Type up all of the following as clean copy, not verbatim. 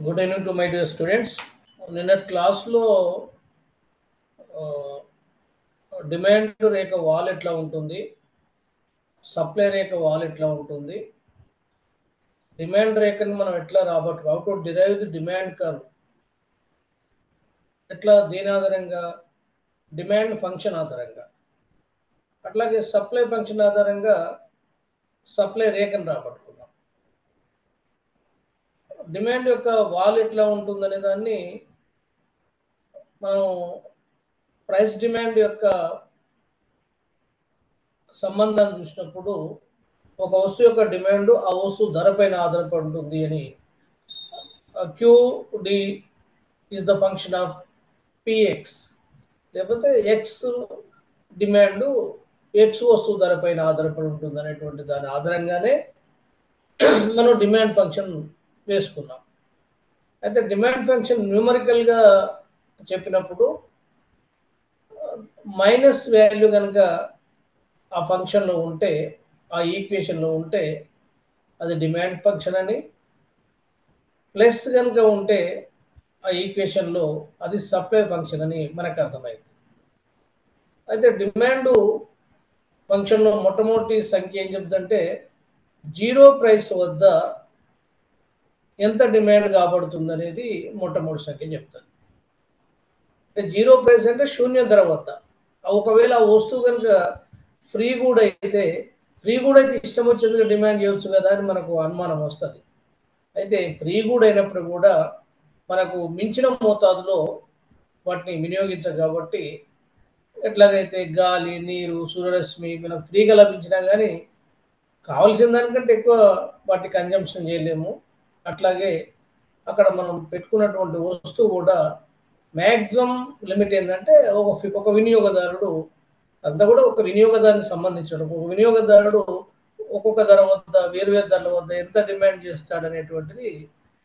Good evening to my dear students. నిన్న క్లాస్లో demand రేఖ wall ఎట్లా ఉంటుంది, సప్లై రేఖ వాల్ ఎట్లా ఉంటుంది, డిమాండ్ రేఖను మనం ఎట్లా రాబట్టు how to derive the demand curve, ఎట్లా దేని ఆధారంగా డిమాండ్ ఫంక్షన్ ఆధారంగా, అట్లాగే సప్లై ఫంక్షన్ ఆధారంగా సప్లై రేఖను రాబట్టుకున్నాం. డిమాండ్ యొక్క వాల్ ఎట్లా ఉంటుందనే దాన్ని మనం ప్రైస్ డిమాండ్ యొక్క సంబంధాన్ని చూసినప్పుడు ఒక వస్తువు యొక్క డిమాండ్ ఆ వస్తువు ధర పైన ఆధారపడి ఉంటుంది అని QD is the function of PX, లేకపోతే ఎక్స్ డిమాండ్ ఎక్స్ వస్తువు ధర పైన ఆధారపడి ఉంటుంది అనేటువంటి దాని ఆధారంగానే మనం డిమాండ్ ఫంక్షన్ వేసుకున్నాం. అయితే డిమాండ్ ఫంక్షన్ న్యూమరికల్గా చెప్పినప్పుడు మైనస్ వాల్యూ కనుక ఆ ఫంక్షన్లో ఉంటే, ఆ ఈక్వేషన్లో ఉంటే అది డిమాండ్ ఫంక్షన్ అని, ప్లస్ కనుక ఉంటే ఆ ఈక్వేషన్లో అది సప్లై ఫంక్షన్ అని మనకు అర్థమైంది. అయితే డిమాండ్ ఫంక్షన్లో మొట్టమొదటి సంఖ్య ఏం చెప్తుందంటే జీరో ప్రైస్ వద్ద ఎంత డిమాండ్ కాబడుతుంది అనేది మొట్టమొదటి సంఖ్య చెప్తుంది. అంటే జీరో ప్రైస్ అంటే శూన్య ధర వద్ద. ఒకవేళ ఆ వస్తువు కనుక ఫ్రీ కూడా అయితే ఇష్టం వచ్చేందుకు డిమాండ్ చేయవచ్చు కదా అని మనకు అనుమానం వస్తుంది. అయితే ఫ్రీ కూడా అయినప్పుడు కూడా మనకు మించిన మోతాదులో వాటిని వినియోగించం కాబట్టి ఎట్లాగైతే గాలి, నీరు, సూర్యరశ్మి మనకు ఫ్రీగా లభించినా కానీ కావలసిన దానికంటే ఎక్కువ వాటి కన్జంప్షన్ చేయలేము. అట్లాగే అక్కడ మనం పెట్టుకున్నటువంటి వస్తువు కూడా మ్యాక్సిమం లిమిట్ ఏంటంటే ఒక వినియోగదారుడు అంతా కూడా ఒక వినియోగదారునికి సంబంధించడం, ఒక వినియోగదారుడు ఒక్కొక్క ధర వద్ద వేరు ధరల వద్ద ఎంత డిమాండ్ చేస్తాడనేటువంటిది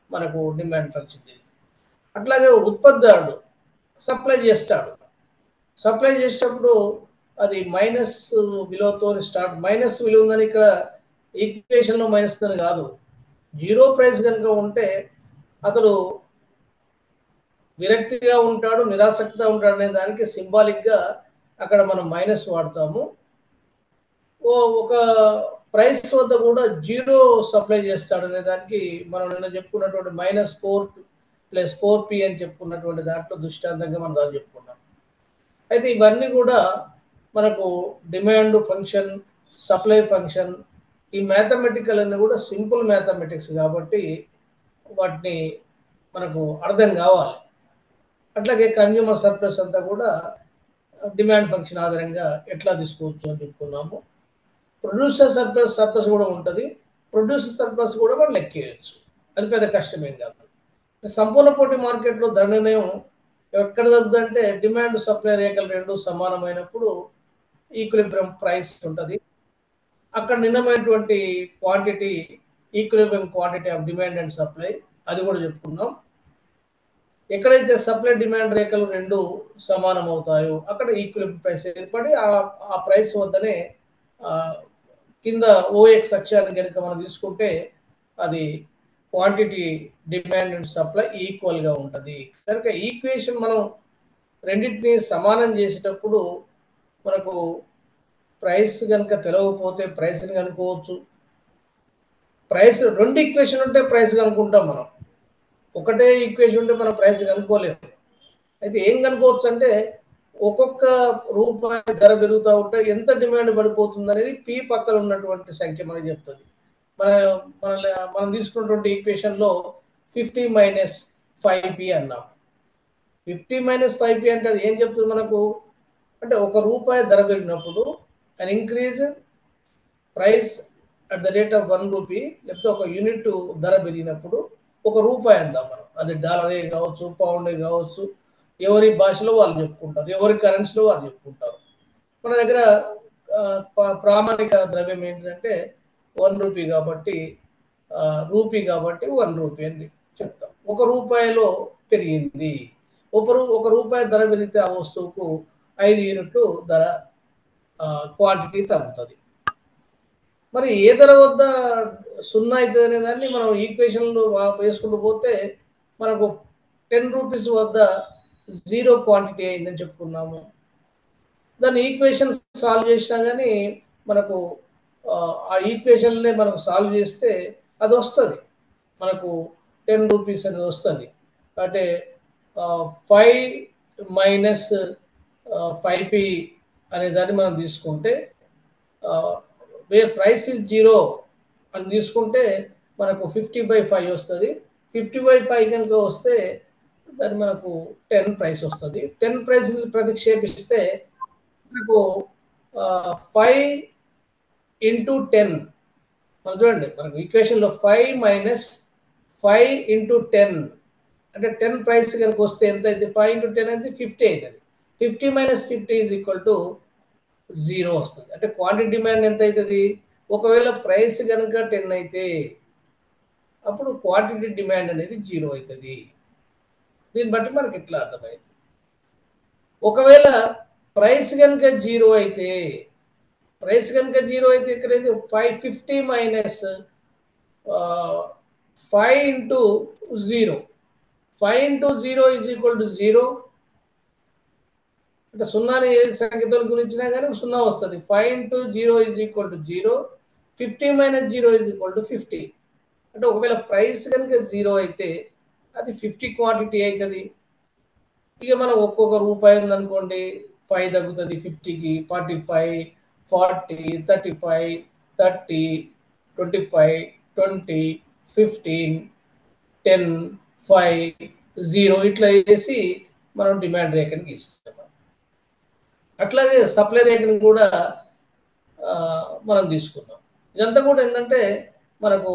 మనకు డిమాండ్ ఫంక్షన్. అట్లాగే ఉత్పత్తిదారుడు సప్లై చేస్తాడు, సప్లై చేసేటప్పుడు అది మైనస్ విలువతో స్టార్ట్, మైనస్ విలువ ఉందని ఇక్కడ ఈక్వేషన్లో మైనస్ ఉందని కాదు, జీరో ప్రైస్ కనుక ఉంటే అతడు విరక్తిగా ఉంటాడు, నిరాసక్తిగా ఉంటాడు అనే దానికి సింబాలిక్గా అక్కడ మనం మైనస్ వాడతాము. ఒక ప్రైస్ వద్ద కూడా జీరో సప్లై చేస్తాడు అనే దానికి మనం నిన్న చెప్పుకున్నటువంటి -4 + 4p అని చెప్పుకున్నటువంటి దాంట్లో దృష్టాంతంగా మనం దాన్ని చెప్పుకున్నాం. అయితే ఇవన్నీ కూడా మనకు డిమాండ్ ఫంక్షన్, సప్లై ఫంక్షన్, ఈ మ్యాథమెటికల్ అన్నీ కూడా సింపుల్ మ్యాథమెటిక్స్ కాబట్టి వాటిని మనకు అర్థం కావాలి. అట్లాగే కన్జ్యూమర్ సర్ప్లస్ అంతా కూడా డిమాండ్ ఫంక్షన్ ఆధారంగా ఎట్లా తీసుకోవచ్చు అని చెప్పుకున్నాము. ప్రొడ్యూసర్ సర్ప్లస్ కూడా ఉంటుంది, ప్రొడ్యూసర్ సర్ప్లస్ కూడా మనం లెక్కేయచ్చు, అది పెద్ద కష్టమేం కాదు. సంపూర్ణ పోటీ మార్కెట్లో ధర నిర్ణయం ఎక్కడ జరుగుతుందంటే డిమాండ్ సప్లై రేఖలు రెండు సమానమైనప్పుడు ఈక్విలిబ్రియం ప్రైస్ ఉంటుంది. అక్కడ నిర్ణయమైనటువంటి quantity equilibrium quantity of demand and supply, అది కూడా చెప్పుకున్నాం. ఎక్కడైతే సప్లై డిమాండ్ రేఖలు రెండు సమానం అవుతాయో అక్కడ ఈక్విలిబ్రియం ప్రైస్ ఏర్పడి ఆ ప్రైస్ వద్దనే కింద ఓఎక్స్ అక్షరాన్ని కనుక మనం తీసుకుంటే అది క్వాంటిటీ డిమాండ్ అండ్ సప్లై ఈక్వల్గా ఉంటుంది. కనుక ఈక్వేషన్ మనం రెండింటిని సమానం చేసేటప్పుడు మనకు ప్రైస్ కనుక తెలియకపోతే ప్రైస్ని కనుక్కోవచ్చు. ప్రైస్ రెండు ఈక్వేషన్ ఉంటే ప్రైస్ కనుక్కుంటాం, మనం ఒకటే ఈక్వేషన్ ఉంటే మనం ప్రైస్ కనుక్కోలేము. అయితే ఏం కనుక్కోవచ్చు అంటే ఒక్కొక్క రూపాయి ధర పెరుగుతూ ఉంటే ఎంత డిమాండ్ పడిపోతుంది అనేది పి పక్కన ఉన్నటువంటి సంఖ్య మనకి చెప్తుంది. మనం తీసుకున్నటువంటి ఈక్వేషన్లో 50 - 5p అన్నాం. 50 - 5p అంటే ఏం చెప్తుంది మనకు అంటే ఒక రూపాయి ధర పెరిగినప్పుడు an increase price at the rate of 1 rupee, లేకపోతే ఒక యూనిట్ ధర పెరిగినప్పుడు ఒక రూపాయి అందాం మనం, అది డాలరే కావచ్చు, పౌండే కావచ్చు, ఎవరి భాషలో వాళ్ళు చెప్పుకుంటారు, ఎవరి కరెన్సీలో వాళ్ళు చెప్పుకుంటారు. మన దగ్గర ప్రామాణిక ద్రవ్యం ఏంటంటే 1 రూపీ కాబట్టి రూపీ కాబట్టి 1 రూపీ అని చెప్తాం. ఒక రూపాయిలో పెరిగింది, ఒక రూపాయి ధర పెరిగితే ఆ వస్తువుకు 5 యూనిట్లు ధర క్వాంటిటీ తగ్గుతుంది. మరి ఏ ధర వద్ద సున్నా అవుతుంది అనే దాన్ని మనం ఈక్వేషన్లు వేసుకుంటూ పోతే మనకు 10 రూపీస్ వద్ద జీరో క్వాంటిటీ అయిందని చెప్పుకున్నాము. దాన్ని ఈక్వేషన్ సాల్వ్ చేసినా కానీ మనకు ఆ ఈక్వేషన్లే మనకు సాల్వ్ చేస్తే అది వస్తుంది, మనకు 10 రూపీస్ అనేది వస్తుంది. అంటే 5 మైనస్ 5p అనే దాన్ని మనం తీసుకుంటే వేర్ ప్రైస్ ఇస్ జీరో అని తీసుకుంటే మనకు 50/5 వస్తుంది. 50/5 కనుక వస్తే దాన్ని మనకు 10 ప్రైస్ వస్తుంది. 10 ప్రైస్ని ప్రతిక్షేపిస్తే మనకు 5 ఇంటూ 10, మనం చూడండి మనకు ఈక్వేషన్లో 5 మైనస్ 5 ఇంటూ 10 అంటే 10 ప్రైస్ కనుక వస్తే ఎంత అయితే 5 ఇంటూ 10 అయితే 50 అవుతుంది. 50 minus 50 is equal to zero వస్తుంది. అంటే క్వాంటిటీ డిమాండ్ ఎంత అవుతుంది? ఒకవేళ ప్రైస్ కనుక 10 అయితే అప్పుడు క్వాంటిటీ డిమాండ్ అనేది జీరో అవుతుంది. దీన్ని బట్టి మనకి ఇట్లా అర్థమైంది. ఒకవేళ ప్రైస్ కనుక జీరో అయితే ఇక్కడైతే 550 minus 5 into 0, 5 into 0 is equal to 0. అంటే సున్నాని ఏ సంఖ్యల గురించినా కానీ సున్నా వస్తుంది. 5 into 0 is equal to 0. 50 minus 0 is equal to 50. అంటే ఒకవేళ ప్రైస్ కనుక 0 అయితే అది 50 క్వాంటిటీ అవుతుంది. ఇక మనం ఒక్కొక్క రూపాయి ఉందనుకోండి, 5 తగ్గుతుంది 50కి, 45, 40, 35, 30, 25, 20, 15, 10, 5, 0 ఇట్లా వేసి మనం డిమాండ్ రేఖని గీస్తాం. అట్లాగే సప్లై రేఖను కూడా మనం తీసుకున్నాం. ఇదంతా కూడా ఏంటంటే మనకు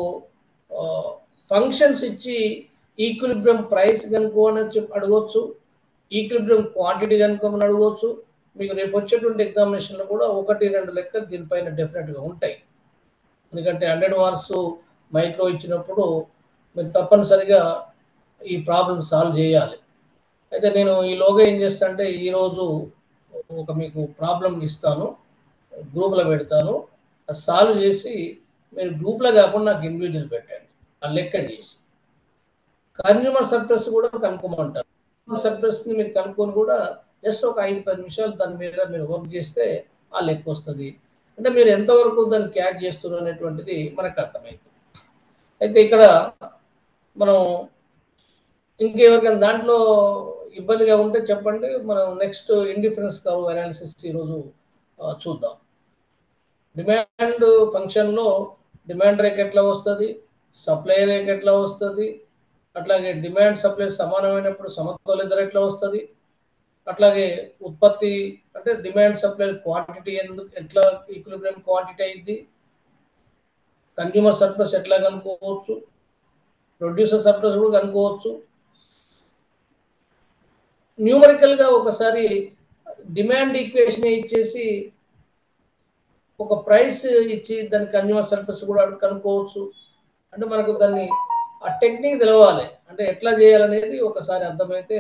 ఫంక్షన్స్ ఇచ్చి ఈక్విలిబ్రియం ప్రైస్ కనుక్కోని అడగవచ్చు, ఈక్విలిబ్రియం క్వాంటిటీ కనుక్కోమని అడగవచ్చు. మీకు రేపు వచ్చేటువంటి ఎగ్జామినేషన్లో కూడా 1-2 లెక్కలు దీనిపైన డెఫినెట్గా ఉంటాయి. ఎందుకంటే 100 మార్క్స్ మైక్రో ఇచ్చినప్పుడు మీరు తప్పనిసరిగా ఈ ప్రాబ్లం సాల్వ్ చేయాలి. అయితే నేను ఈలోగా ఏం చేస్తా అంటే ఈరోజు ఒక మీకు ప్రాబ్లం ఇస్తాను, గ్రూప్లో పెడతాను, అది సాల్వ్ చేసి మీరు గ్రూప్లో కాకుండా నాకు ఇండివిజువల్ పెట్టండి ఆ లెక్క చేసి. కన్జ్యూమర్ సర్ప్లస్ కూడా కనుక్కోమంటారు. సర్ప్లస్ని మీరు కనుక్కొని కూడా జస్ట్ ఒక 5-10 నిమిషాలు దాని మీద మీరు వర్క్ చేస్తే ఆ లెక్క వస్తుంది. అంటే మీరు ఎంతవరకు దాన్ని క్యాచ్ చేస్తున్నారు అనేటువంటిది మనకు అర్థమైంది. అయితే ఇక్కడ మనం ఇంకెవరికైనా దాంట్లో ఇబ్బందిగా ఉంటే చెప్పండి, మనం నెక్స్ట్ ఇండిఫరెన్స్ కర్వ్ అనాలిసిస్ ఈరోజు చూద్దాం. డిమాండ్ ఫంక్షన్లో డిమాండ్ రేట్ ఎట్లా వస్తుంది, సప్లై రేట్ ఎట్లా వస్తుంది, అట్లాగే డిమాండ్ సప్లై సమానమైనప్పుడు సమతౌల్య ధర ఎట్లా వస్తుంది, అట్లాగే ఉత్పత్తి అంటే డిమాండ్ సప్లై క్వాంటిటీ ఎట్లా ఈక్విలిబ్రియం క్వాంటిటీ అయింది, కన్జ్యూమర్ సర్ప్లస్ ఎట్లా కనుక్కోవచ్చు, ప్రొడ్యూసర్ సర్ప్లస్ కూడా కనుక్కోవచ్చు. న్యూమరికల్గా ఒకసారి డిమాండ్ ఈక్వేషన్ ఇచ్చేసి ఒక ప్రైస్ ఇచ్చి దాని కన్జ్యూమర్ సర్ప్లస్ కూడా కనుక్కోవచ్చు. అంటే మనకు దాన్ని ఆ టెక్నిక్ తెలవాలి, అంటే ఎట్లా చేయాలనేది ఒకసారి అర్థమైతే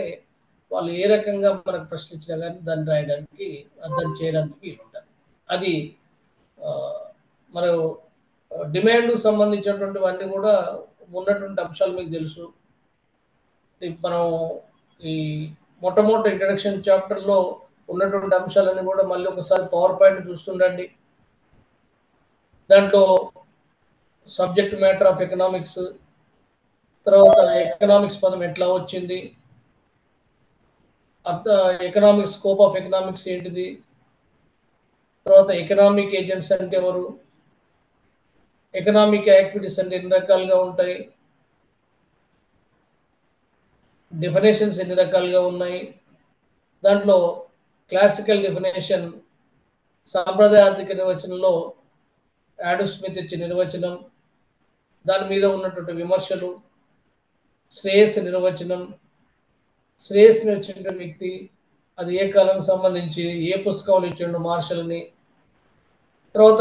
వాళ్ళు ఏ రకంగా మనకు ప్రశ్న ఇచ్చినా కానీ దాన్ని రాయడానికి అర్థం చేయడానికి వీలుంటుంది. అది మనం డిమాండ్కు సంబంధించినటువంటివన్నీ కూడా ఉన్నటువంటి అంశాలు మీకు తెలుసు. మనం ఈ మొట్టమొదటి ఇంట్రడక్షన్ చాప్టర్లో ఉన్నటువంటి అంశాలన్నీ కూడా మళ్ళీ ఒకసారి పవర్ పాయింట్ చూస్తుండండి. దాంట్లో సబ్జెక్ట్ మ్యాటర్ ఆఫ్ ఎకనామిక్స్, తర్వాత ఎకనామిక్స్ పదం ఎట్లా వచ్చింది, ఎకనామిక్ స్కోప్ ఆఫ్ ఎకనామిక్స్ ఏంటిది, తర్వాత ఎకనామిక్ ఏజెంట్స్ అంటే ఎవరు, ఎకనామిక్ యాక్టివిటీస్ అంటే ఎన్ని రకాలుగా ఉంటాయి, డెఫినేషన్స్ ఎన్ని రకాలుగా ఉన్నాయి, దాంట్లో క్లాసికల్ డెఫినేషన్, సాంప్రదాయ ఆర్థిక నిర్వచనంలో యాడమ్ స్మిత్ ఇచ్చే నిర్వచనం, దాని మీద ఉన్నటువంటి విమర్శలు, శ్రేయస్సు నిర్వచనం, శ్రేయస్సుని వచ్చిన వ్యక్తి అది ఏ కాలానికి సంబంధించి ఏ పుస్తకంలో ఇచ్చిండు మార్షల్ని, తర్వాత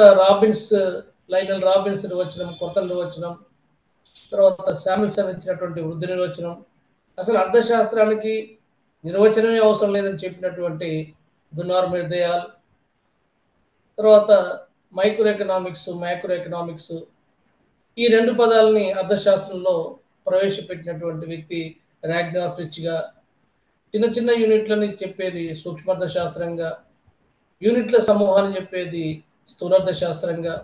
లైనల్ రాబిన్స్ నిర్వచనం, కొత్త నిర్వచనం, తర్వాత శామ్యుల్సన్ ఇచ్చినటువంటి వృద్ధి నిర్వచనం, అసలు అర్థశాస్త్రానికి నిర్వచనమే అవసరం లేదని చెప్పినటువంటి గున్నార్ మిర్దయాల్, తర్వాత మైక్రో ఎకనామిక్స్, మ్యాక్రో ఎకనామిక్స్, ఈ రెండు పదాలని అర్థశాస్త్రంలో ప్రవేశపెట్టినటువంటి వ్యక్తి రాగ్నార్ ఫ్రిచ్గా, చిన్న చిన్న యూనిట్లని చెప్పేది సూక్ష్మార్థ శాస్త్రంగా, యూనిట్ల సమూహాన్ని చెప్పేది స్థూలార్థ శాస్త్రంగా,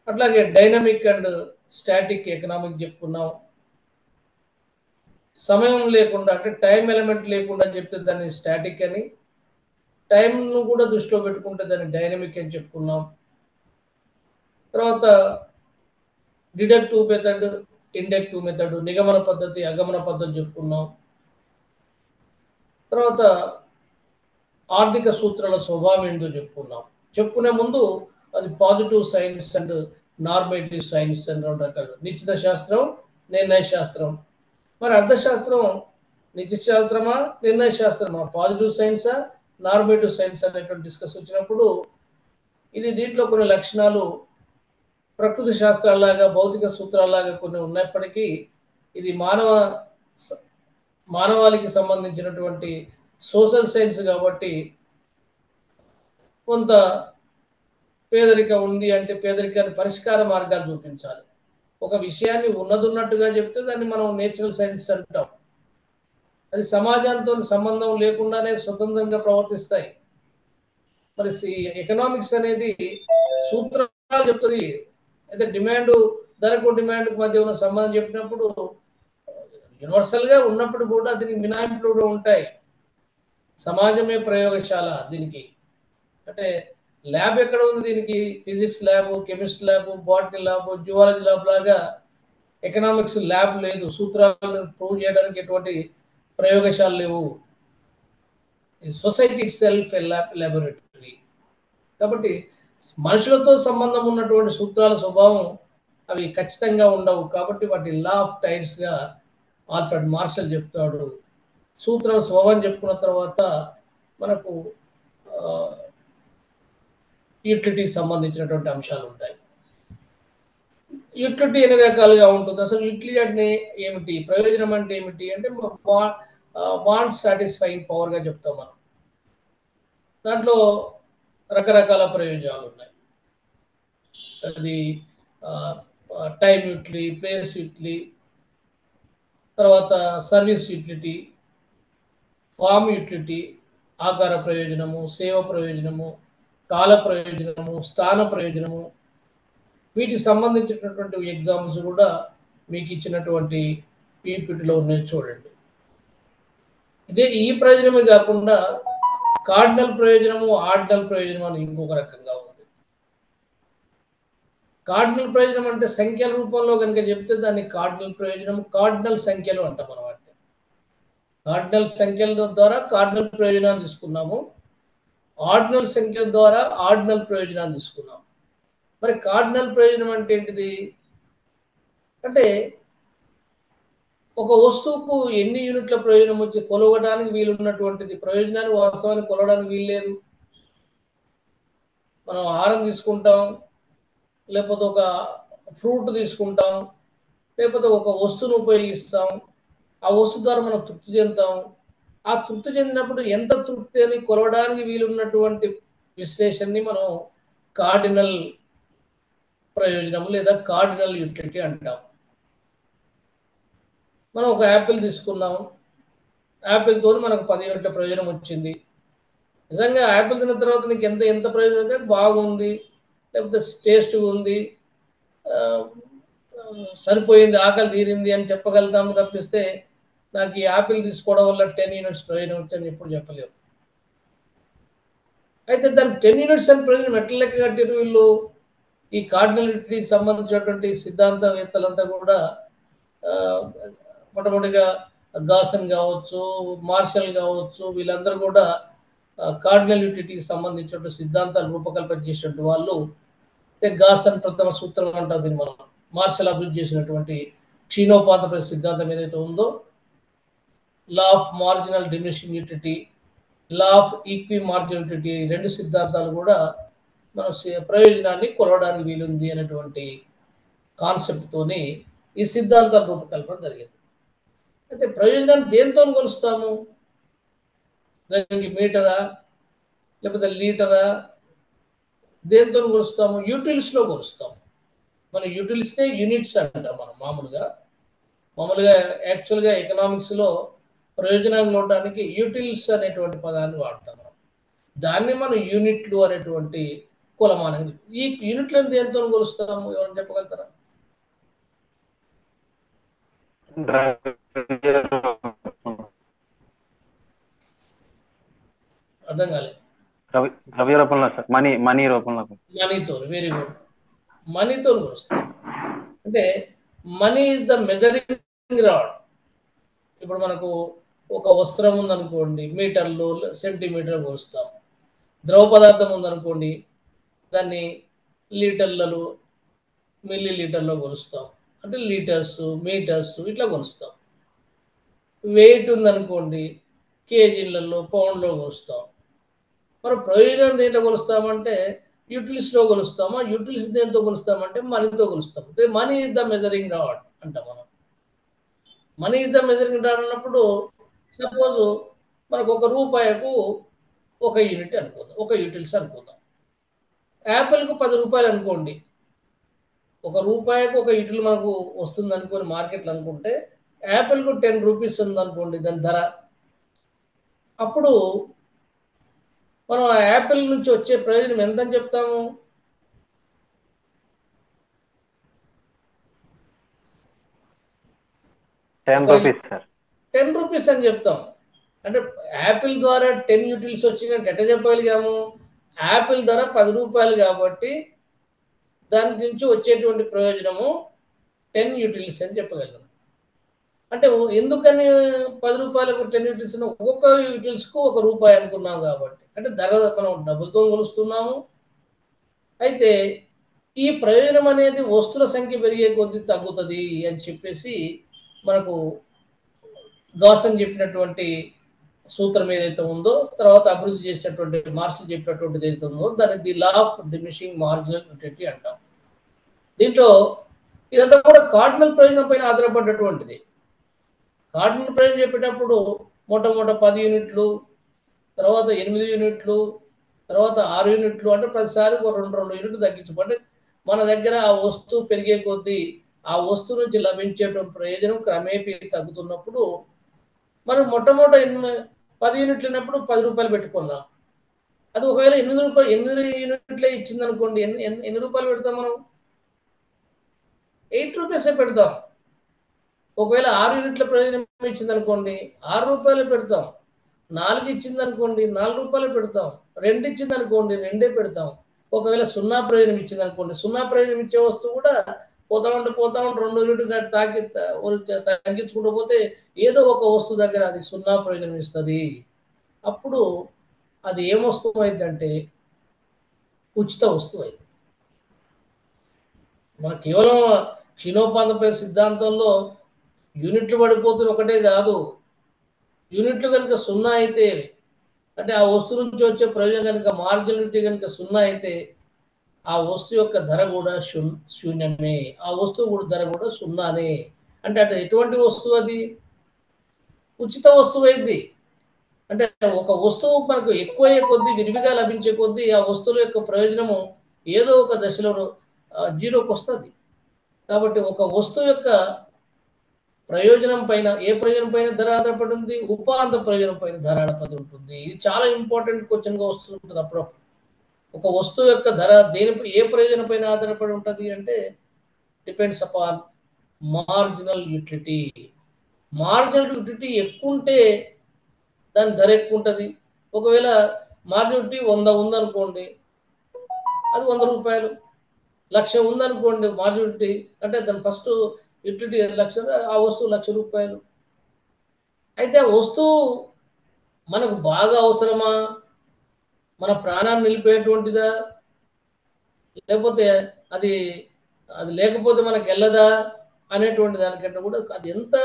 అట్లాగే డైనమిక్ అండ్ స్టాటిక్ ఎకనామిక్ చెప్పుకున్నాం. సమయం లేకుండా అంటే టైం ఎలిమెంట్ లేకుండా చెప్తే దాన్ని స్టాటిక్ అని, టైంను కూడా దృష్టిలో పెట్టుకుంటే దాన్ని డైనమిక్ అని చెప్పుకున్నాం. తర్వాత డిడక్టివ్ మెథడ్, ఇండక్టివ్ మెథడ్, నిగమన పద్ధతి, అగమన పద్ధతి చెప్పుకున్నాం. తర్వాత ఆర్థిక సూత్రాల స్వభావం ఏంటో చెప్పుకున్నాం. చెప్పుకునే ముందు అది positive science and normative science అని 2 రకాలు. నిశ్చిత శాస్త్రం, నిర్ణయ శాస్త్రం. మరి అర్థశాస్త్రం నిశ్చిత శాస్త్రమా, నిర్ణయ శాస్త్రమా, పాజిటివ్ సైన్సా, నార్మేటివ్ సైన్స్ అనేటువంటి డిస్కస్ వచ్చినప్పుడు ఇది దీంట్లో కొన్ని లక్షణాలు ప్రకృతి శాస్త్రాల్లాగా, భౌతిక సూత్రాల్లాగా కొన్ని ఉన్నప్పటికీ ఇది మానవాళికి సంబంధించినటువంటి సోషల్ సైన్స్ కాబట్టి కొంత పేదరికం ఉంది అంటే పేదరికాన్ని పరిష్కార మార్గాలు చూపించాలి. ఒక విషయాన్ని ఉన్నదున్నట్టుగా చెప్తే దాన్ని మనం నేచురల్ సైన్స్ అంటాం. అది సమాజంతో సంబంధం లేకుండానే స్వతంత్రంగా ప్రవర్తిస్తాయి. మరి ఎకనామిక్స్ అనేది సూత్రాలు చెప్తుంది. అయితే ధరకు డిమాండ్కు మధ్య ఉన్న సంబంధం చెప్పినప్పుడు యూనివర్సల్గా ఉన్నప్పుడు కూడా దీనికి మినహాయింపులు కూడా ఉంటాయి. సమాజమే ప్రయోగశాల దీనికి. అంటే ల్యాబ్ ఎక్కడ ఉంది దీనికి? Physics lab, chemistry lab, botany lab, zoology lab లాగా ఎకనామిక్స్ ల్యాబ్ లేదు. సూత్రాలను ప్రూవ్ చేయడానికి ఎటువంటి ప్రయోగశాలలు లేవు. Society it self a laboratory. కాబట్టి మనుషులతో సంబంధం ఉన్నటువంటి సూత్రాల స్వభావం అవి ఖచ్చితంగా ఉండవు. కాబట్టి వాటి లా ఆఫ్ టైడ్స్గా ఆల్ఫ్రెడ్ మార్షల్ చెప్తాడు. సూత్రాల స్వభావం చెప్పుకున్న తర్వాత మనకు యూటిలిటీకి సంబంధించినటువంటి అంశాలు ఉంటాయి. యూటిలిటీ ఎన్ని రకాలుగా ఉంటుంది? అసలు యూటిలిటీ అంటే ఏమిటి, ప్రయోజనం అంటే ఏమిటి అంటే వాంట్ సాటిస్ఫైయింగ్ పవర్గా చెప్తాం మనం. దాంట్లో రకరకాల ప్రయోజనాలు ఉన్నాయి. అది టైం యూటిలిటీ, ప్లేస్ యూటిలిటీ, తర్వాత సర్వీస్ యూటిలిటీ, ఫామ్ యూటిలిటీ, ఆకార ప్రయోజనము, సేవ ప్రయోజనము, కాల ప్రయోజనము, స్థాన ప్రయోజనము. వీటికి సంబంధించినటువంటి ఎగ్జాంపుల్స్ కూడా మీకు ఇచ్చినటువంటి పీపీటీలో ఉన్నాయి చూడండి. ఈ ప్రయోజనమే కాకుండా కార్డినల్ ప్రయోజనము, ఆర్డినల్ ప్రయోజనం అని ఇంకొక రకంగా ఉంది. కార్డినల్ ప్రయోజనం అంటే సంఖ్యల రూపంలో కనుక చెప్తే దాన్ని కార్డినల్ ప్రయోజనం, కార్డినల్ సంఖ్యలు అంటాం మనం. వాటిని కార్డినల్ సంఖ్యల ద్వారా కార్డినల్ ప్రయోజనాన్ని తీసుకున్నాము, ఆర్డినల్ సంఖ్యల ద్వారా ఆర్డినల్ ప్రయోజనాన్ని తీసుకున్నాం. మరి కార్డినల్ ప్రయోజనం అంటే ఏంటిది అంటే ఒక వస్తువుకు ఎన్ని యూనిట్ల ప్రయోజనం వచ్చి కొలవడానికి వీలున్నటువంటిది. ప్రయోజనాన్ని వాస్తవానికి కొలవడానికి వీల్లేదు. మనం ఆహారం తీసుకుంటాం, లేకపోతే ఒక ఫ్రూట్ తీసుకుంటాం, లేకపోతే ఒక వస్తువును ఉపయోగిస్తాం. ఆ వస్తువు ద్వారా మనం తృప్తి చెందుతాం. ఆ తృప్తి చెందినప్పుడు ఎంత తృప్తి అని కొలవడానికి వీలున్నటువంటి విశ్లేషణని మనం కార్డినల్ ప్రయోజనం లేదా కార్డినల్ యూటిలిటీ అంటాం. మనం ఒక యాపిల్ తీసుకున్నాం, యాపిల్తో మనకు 10 యూనిట్ల ప్రయోజనం వచ్చింది. నిజంగా యాపిల్ తిన్న తర్వాత నీకు ఎంత ప్రయోజనం అంటే బాగుంది, లేకపోతే టేస్ట్గా ఉంది, సరిపోయింది, ఆకలి తీరింది అని చెప్పగలుగుతాము తప్పిస్తే నాకు ఈ యాపిల్ తీసుకోవడం వల్ల 10 యూనిట్స్ ప్రయోజనం వచ్చని ఎప్పుడు చెప్పలేము. అయితే దానికి 10 యూనిట్స్ అని ప్రయోజనం ఎట్లా లెక్క కట్టారు వీళ్ళు? ఈ కార్డినల్ యూటిలిటీకి సంబంధించినటువంటి సిద్ధాంతవేత్తలంతా కూడా మొట్టమొదటిగా గాసన్ కావచ్చు, మార్షల్ కావచ్చు, వీళ్ళందరూ కూడా కార్డినల్ యూటిలిటీకి సంబంధించినటువంటి సిద్ధాంతాలు రూపకల్పన చేసినటువంటి వాళ్ళు. గాసన్ ప్రథమ సూత్రం అంటాం దీన్ని మనం. మార్షల్ అభివృద్ధి చేసినటువంటి క్షీణోపాత సిద్ధాంతం ఏదైతే ఉందో, law of marginal diminishing utility, law of equi marginal utility, 2 సిద్ధాంతాలు కూడా మన ప్రయోజనాన్ని కొలవడానికి వీలుంది అనేటువంటి కాన్సెప్ట్తోని ఈ సిద్ధాంతాల రూపకల్పన జరిగింది. అయితే ప్రయోజనాన్ని దేంతో కొలుస్తాము? దానికి మీటరా, లేకపోతే లీటరా, దేంతో కొలుస్తాము? యూటిలిటీస్లో కొలుస్తాము. మన యూటిలిటీస్నే యూనిట్స్ అంటాం మనం మామూలుగా. మామూలుగా యాక్చువల్గా ఎకనామిక్స్లో ప్రయోజనాలు చూడడానికి యూటిల్స్ అనేటువంటి పదాన్ని వాడతాం. దాన్ని మనం యూనిట్లు అనేటువంటి కులమానం. ఈ యూనిట్లను దేంతో కొలుస్తాము? ఎవరైనా చెప్పగలుగుతారా? అర్థం కాలేదు. ద్రవ్య రూపంలో సార్, మనీ రూపంలో. మనీతో. Very good. మనీతో కొలుస్తాం. అంటే money is the measuring rod. ఇప్పుడు మనకు ఒక వస్త్రం ఉందనుకోండి, మీటర్లు సెంటీమీటర్ కొలుస్తాం. ద్రవ పదార్థం ఉందనుకోండి, దాన్ని లీటర్లలో మిల్లీ లీటర్లో కొలుస్తాం. అంటే లీటర్స్, మీటర్స్ ఇట్లా కొలుస్తాం. వెయిట్ ఉందనుకోండి, కేజీలలో, పౌండ్లో కొలుస్తాం. మరి ప్రయోజనం దేంట్లో కొలుస్తామంటే యూటిలిటీస్లో కొలుస్తామా? యూటిలిటీస్ దేంతో కొలుస్తామంటే మనీతో కొలుస్తాం. Money is the measuring rod అంటాం మనం. Money is the measuring rod అన్నప్పుడు సపోజ్ మనకు ₹1 ఒక యూనిట్ అనుకుందాం, ఒక యూటిలిటీస్ అనుకుందాం. యాపిల్కు ₹10 అనుకోండి. ₹1 ఒక యూటిల్ మనకు వస్తుంది అనుకోని మార్కెట్లో అనుకుంటే, యాపిల్కు ₹10 ఉందనుకోండి దాని ధర. అప్పుడు మనం ఆ యాపిల్ నుంచి వచ్చే ప్రయోజనం ఎంతని చెప్తాము? ₹10 అని చెప్తాం. అంటే యాపిల్ ద్వారా 10 యూటిల్స్ వచ్చినట్టు ఎట్లా చెప్పగలిగాము? యాపిల్ ధర ₹10 కాబట్టి దాని నుంచి వచ్చేటువంటి ప్రయోజనము 10 యూటిల్స్ అని చెప్పగలం. అంటే ఎందుకని ₹10కు 10 యూటిల్స్? ఒక్కొక్క యూటిల్స్కు ₹1 అనుకున్నాం కాబట్టి. అంటే ధర మనం డబ్బులతో కొలుస్తున్నాము. అయితే ఈ ప్రయోజనం అనేది వస్తువుల సంఖ్య పెరిగే కొద్దీ తగ్గుతుంది అని చెప్పేసి మనకు గాసన్ చెప్పినటువంటి సూత్రం ఏదైతే ఉందో, తర్వాత అభివృద్ధి చేసినటువంటి మార్క్స్ చెప్పినటువంటిది ఏదైతే ఉందో, దాన్ని the law of diminishing marginal utility అంటాం. దీంట్లో ఇదంతా కూడా కార్డినల్ ప్రయోజనం పైన ఆధారపడ్డటువంటిది. కార్డినల్ ప్రయోజనం చెప్పేటప్పుడు మొట్టమొదట 10 యూనిట్లు, తర్వాత 8 యూనిట్లు, తర్వాత 6 యూనిట్లు, అంటే ప్రతిసారి ఒక 2 యూనిట్లు తగ్గించు. అంటే మన దగ్గర ఆ వస్తువు పెరిగే కొద్దీ ఆ వస్తువు నుంచి లభించేటువంటి ప్రయోజనం క్రమేపీ తగ్గుతున్నప్పుడు మనం మొట్టమొదట 10 యూనిట్లు ఉన్నప్పుడు ₹10 పెట్టుకున్నాం. అది ఒకవేళ 8 యూనిట్లే ఇచ్చింది అనుకోండి, ఎన్ని రూపాయలు పెడతాం మనం? ₹8 పెడతాం. ఒకవేళ 6 యూనిట్ల ప్రయోజనం ఇచ్చింది అనుకోండి, ₹6 పెడతాం. 4 ఇచ్చింది అనుకోండి, ₹4 పెడతాం. 2 ఇచ్చింది అనుకోండి, 2 పెడతాం. ఒకవేళ 0 ప్రయోజనం ఇచ్చింది అనుకోండి, 0 ప్రయోజనం ఇచ్చే వస్తువు కూడా పోతా ఉంటే 2 యూనిట్లు తగ్గించుకుంటూ పోతే ఏదో ఒక వస్తువు దగ్గర అది 0 ప్రయోజనం ఇస్తుంది. అప్పుడు అది ఏం వస్తువు అయిందంటే ఉచిత వస్తువు అయింది. మన కేవలం క్షీణోపాత సిద్ధాంతంలో యూనిట్లు పడిపోతున్న ఒకటే కాదు, యూనిట్లు కనుక 0 అయితే, అంటే ఆ వస్తువు నుంచి వచ్చే ప్రయోజనం కనుక మార్జినాలిటీ కనుక 0 అయితే, ఆ వస్తువు యొక్క ధర కూడా శూన్యమే. ఆ వస్తువు కూడా ధర కూడా 0నే. అంటే అటు ఎటువంటి వస్తువు అది? ఉచిత వస్తువు అయింది. అంటే ఒక వస్తువు మనకు ఎక్కువయ్యే కొద్దీ, విరివిగా లభించే కొద్దీ ఆ వస్తువుల యొక్క ప్రయోజనము ఏదో ఒక దశలో జీరోకి వస్తుంది. కాబట్టి ఒక వస్తువు యొక్క ప్రయోజనం పైన, ఏ ప్రయోజనం పైన ధర ఆధారపడి ఉంది? ఉపాంత ప్రయోజనం పైన ధర ఆధారపడి ఉంటుంది. ఇది చాలా ఇంపార్టెంట్ క్వశ్చన్గా వస్తుంటుంది అప్పుడప్పుడు. ఒక వస్తువు యొక్క ధర ఏ ప్రయోజనం పైన ఆధారపడి ఉంటుంది అంటే depends upon marginal utility. Marginal utility ఎక్కువ ఉంటే దాని ధర ఎక్కువ ఉంటుంది. ఒకవేళ మార్జినల్ యూటిలిటీ 100 ఉందనుకోండి, అది ₹100. 1,00,000 ఉందనుకోండి మార్జినల్ యూటిలిటీ, అంటే దాని ఫస్ట్ యూటిలిటీ 1,00,000, ఆ వస్తువు ₹1,00,000. అయితే ఆ వస్తువు మనకు బాగా అవసరమా? మన ప్రాణాన్ని నిలిపేటువంటిదా? లేకపోతే అది అది లేకపోతే మనకు వెళ్ళదా అనేటువంటి దానికంటే కూడా అది ఎంత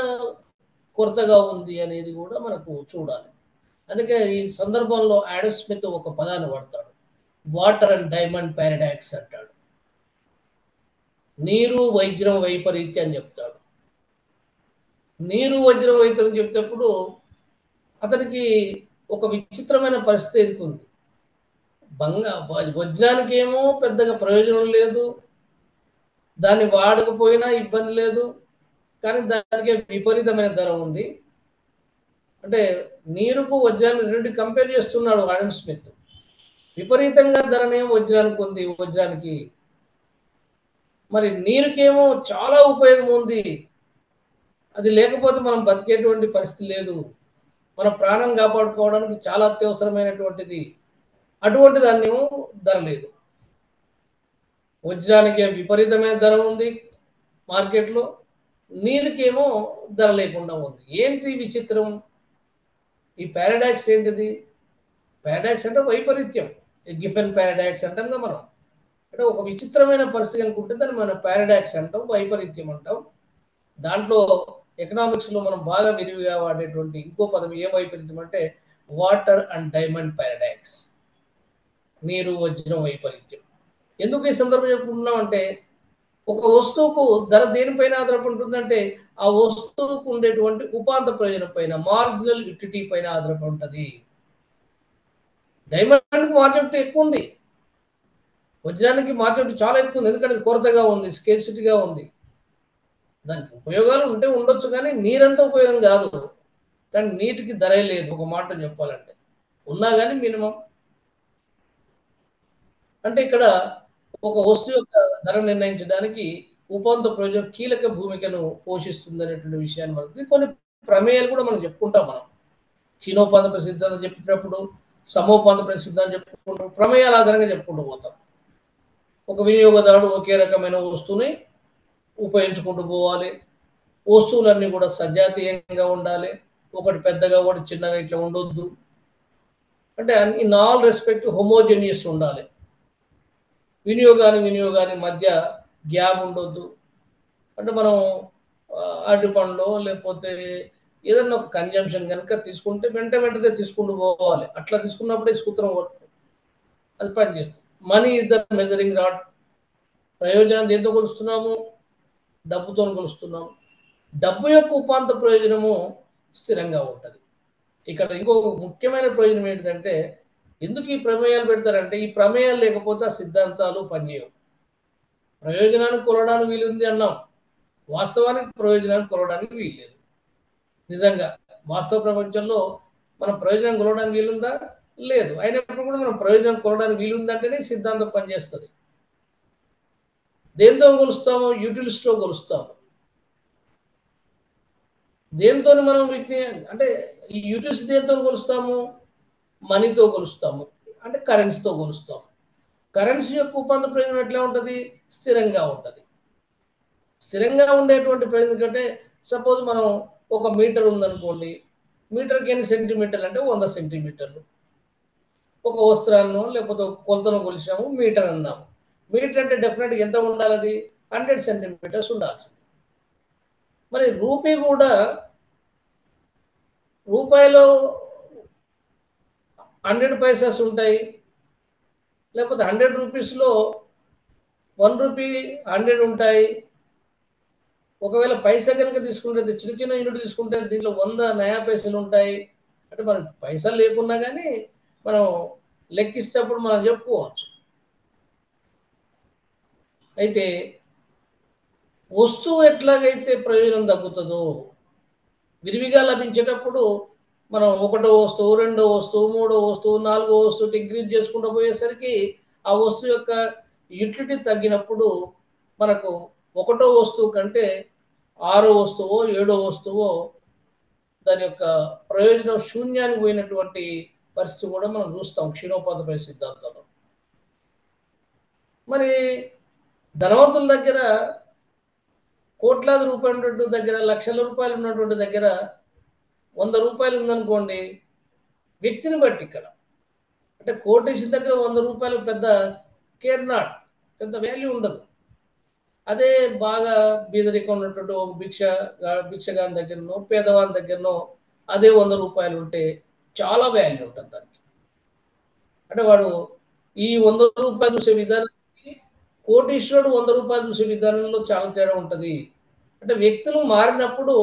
కొరతగా ఉంది అనేది కూడా మనకు చూడాలి. అందుకే ఈ సందర్భంలో ఆడమ్ స్మిత్ ఒక పదాన్ని వాడతాడు, వాటర్ అండ్ డైమండ్ పారాడాక్స్ అంటాడు. నీరు వజ్రం వైపరీత్యం అని చెప్తాడు. నీరు వజ్రం వైపరీత్యం చెప్తేప్పుడు అతనికి ఒక విచిత్రమైన పరిస్థితి ఎదుర్కొంది. వజ్రానికి ఏమో పెద్దగా ప్రయోజనం లేదు, దాన్ని వాడకపోయినా ఇబ్బంది లేదు. కానీ దానికి విపరీతమైన ధర ఉంది. అంటే నీరుకు వజ్రాన్ని రెండు కంపేర్ చేస్తున్నాడు ఆడమ్ స్మిత్. విపరీతంగా ధరనేమో వజ్రానికి ఉంది, వజ్రానికి. మరి నీరుకేమో చాలా ఉపయోగం ఉంది. అది లేకపోతే మనం బతికేటువంటి పరిస్థితి లేదు. మన ప్రాణం కాపాడుకోవడానికి చాలా అత్యవసరమైనటువంటిది. అటువంటి దాన్నేమో ధర లేదు. వజ్రానికి విపరీతమైన ధర ఉంది మార్కెట్లో, నీరుకేమో ధర లేకుండా ఉంది. ఏంటి విచిత్రం? ఈ పారాడాక్స్ ఏంటిది? పారాడాక్స్ అంటే వైపరీత్యం. గిఫెన్ పారాడాక్స్ అంటాం కదా మనం. అంటే ఒక విచిత్రమైన పరిస్థితి అనుకుంటే దాన్ని మనం పారాడాక్స్ అంటాం, వైపరీత్యం అంటాం. దాంట్లో ఎకనామిక్స్లో మనం బాగా విరివిగా వాడేటువంటి ఇంకో పదం ఏ వైపరీత్యం అంటే వాటర్ అండ్ డైమండ్ పారాడాక్స్, నీరు వజ్రం వైపరీత్యం. ఎందుకు ఈ సందర్భం చెప్పుకుంటున్నాం అంటే ఒక వస్తువుకు ధర దేనిపైన ఆధారపడి ఉంటుందంటే ఆ వస్తువుకు ఉండేటువంటి ఉపాంత ప్రయోజనం పైన, మార్జినల్ యూటిలిటీ పైన ఆధారపడి ఉంటుంది. డైమండ్కి మార్కెట్ ఎక్కువ ఉంది, వజ్రానికి మార్కెట్ చాలా ఎక్కువ ఉంది. ఎందుకంటే కొరతగా ఉంది, స్కేర్సిటీగా ఉంది. దానికి ఉపయోగాలు ఉంటే ఉండొచ్చు, కానీ నీరంతా ఉపయోగం కాదు. కానీ నీటికి ధరే లేదు ఒక మాట చెప్పాలంటే. ఉన్నా కానీ మినిమం. అంటే ఇక్కడ ఒక వస్తువు యొక్క ధర నిర్ణయించడానికి ఉపాంత ప్రయోజనం కీలక భూమికను పోషిస్తుంది అనేటువంటి విషయాన్ని మనకి కొన్ని ప్రమేయాలు కూడా మనం చెప్పుకుంటాం. మనం క్షీణోపాంత ప్రసిద్ధాన్ని చెప్పేటప్పుడు, సమోపాంత ప్రసిద్ధాన్ని చెప్పుకుంటూ ప్రమేయాల ఆధారంగా చెప్పుకుంటూ పోతాం. ఒక వినియోగదారుడు ఒకే రకమైన వస్తువుని ఉపయోగించుకుంటూ పోవాలి. వస్తువులన్నీ కూడా సజాతీయంగా ఉండాలి. ఒకటి పెద్దగా ఒకటి చిన్నగా ఇట్లా ఉండొద్దు. అంటే ఇన్ ఆల్ రెస్పెక్ట్ హోమోజెనియస్ ఉండాలి. వినియోగాన్ని మధ్య గ్యాప్ ఉండొద్దు. అంటే మనం అరటి పండ్లో లేకపోతే ఏదన్నా ఒక కన్జంప్షన్ కనుక తీసుకుంటే వెంటనే తీసుకుంటూ పోవాలి. అట్లా తీసుకున్నప్పుడే సూత్రం అది పనిచేస్తుంది. Money is the measuring rod. ప్రయోజనం దేంతో కొలుస్తున్నాము? డబ్బుతో కొలుస్తున్నాము. డబ్బు యొక్క ఉపాంత ప్రయోజనము స్థిరంగా ఉంటుంది. ఇక్కడ ఇంకొక ముఖ్యమైన ప్రయోజనం ఏంటంటే, ఎందుకు ఈ ప్రమేయాలు పెడతారంటే ఈ ప్రమేయాలు లేకపోతే ఆ సిద్ధాంతాలు పనిచేయవు. ప్రయోజనాన్ని కొలవడానికి వీలుంది అన్నాం, వాస్తవానికి ప్రయోజనాన్ని కొలవడానికి వీల్లేదు. నిజంగా వాస్తవ ప్రపంచంలో మనం ప్రయోజనం కొలవడానికి వీలుందా? లేదు. అయినప్పుడు కూడా మనం ప్రయోజనం కొలవడానికి వీలుందంటేనే సిద్ధాంతం పనిచేస్తుంది. దేంతో కొలుస్తాము? యూటిలిస్ట్తో కొలుస్తాము. దేంతో మనం వీటిని అంటే ఈ యూటిలిటీ దేంతో కొలుస్తాము? మనీతో కొలుస్తాము, అంటే కరెన్సీతో కొలుస్తాము. కరెన్సీ యొక్క ఉపాంత ప్రయోజనం ఎట్లా ఉంటుంది? స్థిరంగా ఉంటుంది. స్థిరంగా ఉండేటువంటి ప్రయోజనం కంటే సపోజ్ మనం ఒక మీటర్ ఉందనుకోండి, మీటర్కి ఎన్ని సెంటీమీటర్లు అంటే 100 సెంటీమీటర్లు. ఒక వస్త్రాన్నో లేకపోతే ఒక కొలతను కొలిచాము, మీటర్ అన్నాము. మీటర్ అంటే డెఫినెట్గా ఎంత ఉండాలి? అది 100 సెంటీమీటర్స్ ఉండాల్సింది. మరి రూపీ కూడా, రూపాయలో 100 పైసాస్ ఉంటాయి, లేకపోతే 100 రూపీస్లో 1 రూపీ 100 ఉంటాయి. ఒకవేళ పైసా కనుక తీసుకుంటే, చిన్న చిన్న యూనిట్ తీసుకుంటే దీంట్లో 100 నయా పైసలు ఉంటాయి. అంటే మనకి పైసలు లేకున్నా కానీ మనం లెక్కిస్తేప్పుడు మనం చెప్పుకోవచ్చు. అయితే వస్తువు ఎట్లాగైతే ప్రయోజనం తగ్గుతుందో, విరివిగా లభించేటప్పుడు మనం ఒకటో వస్తువు, రెండో వస్తువు, మూడో వస్తువు, నాలుగో వస్తువు ఇంక్రీజ్ చేసుకుంటూ పోయేసరికి ఆ వస్తువు యొక్క యూటిలిటీ తగ్గినప్పుడు మనకు ఒకటో వస్తువు కంటే ఆరో వస్తువో ఏడో వస్తువో దాని యొక్క ప్రయోజనం శూన్యానికి పోయినటువంటి పరిస్థితి కూడా మనం చూస్తాం క్షీణోపాతపై సిద్ధాంతంలో. మరి ధనవంతుల దగ్గర కోట్లాది రూపాయలు ఉన్నటువంటి దగ్గర, లక్షల రూపాయలు ఉన్నటువంటి దగ్గర 100 రూపాయలు ఉందనుకోండి, వ్యక్తిని బట్టి ఇక్కడ అంటే కోటేసి దగ్గర 100 రూపాయలు పెద్ద కేర్ నాట్, పెద్ద వాల్యూ ఉండదు. అదే బాగా బీదరికం ఉన్నటువంటి ఒక భిక్షగాని దగ్గరనో పేదవాని దగ్గరనో అదే 100 రూపాయలు ఉంటే చాలా వాల్యూ ఉంటుంది దానికి. అంటే వాడు ఈ 100 రూపాయలు చూసే విధానానికి కోటీశ్వరుడు 100 రూపాయలు చూసే విధానంలో చాలా తేడా ఉంటుంది. అంటే వ్యక్తులు మారినప్పుడు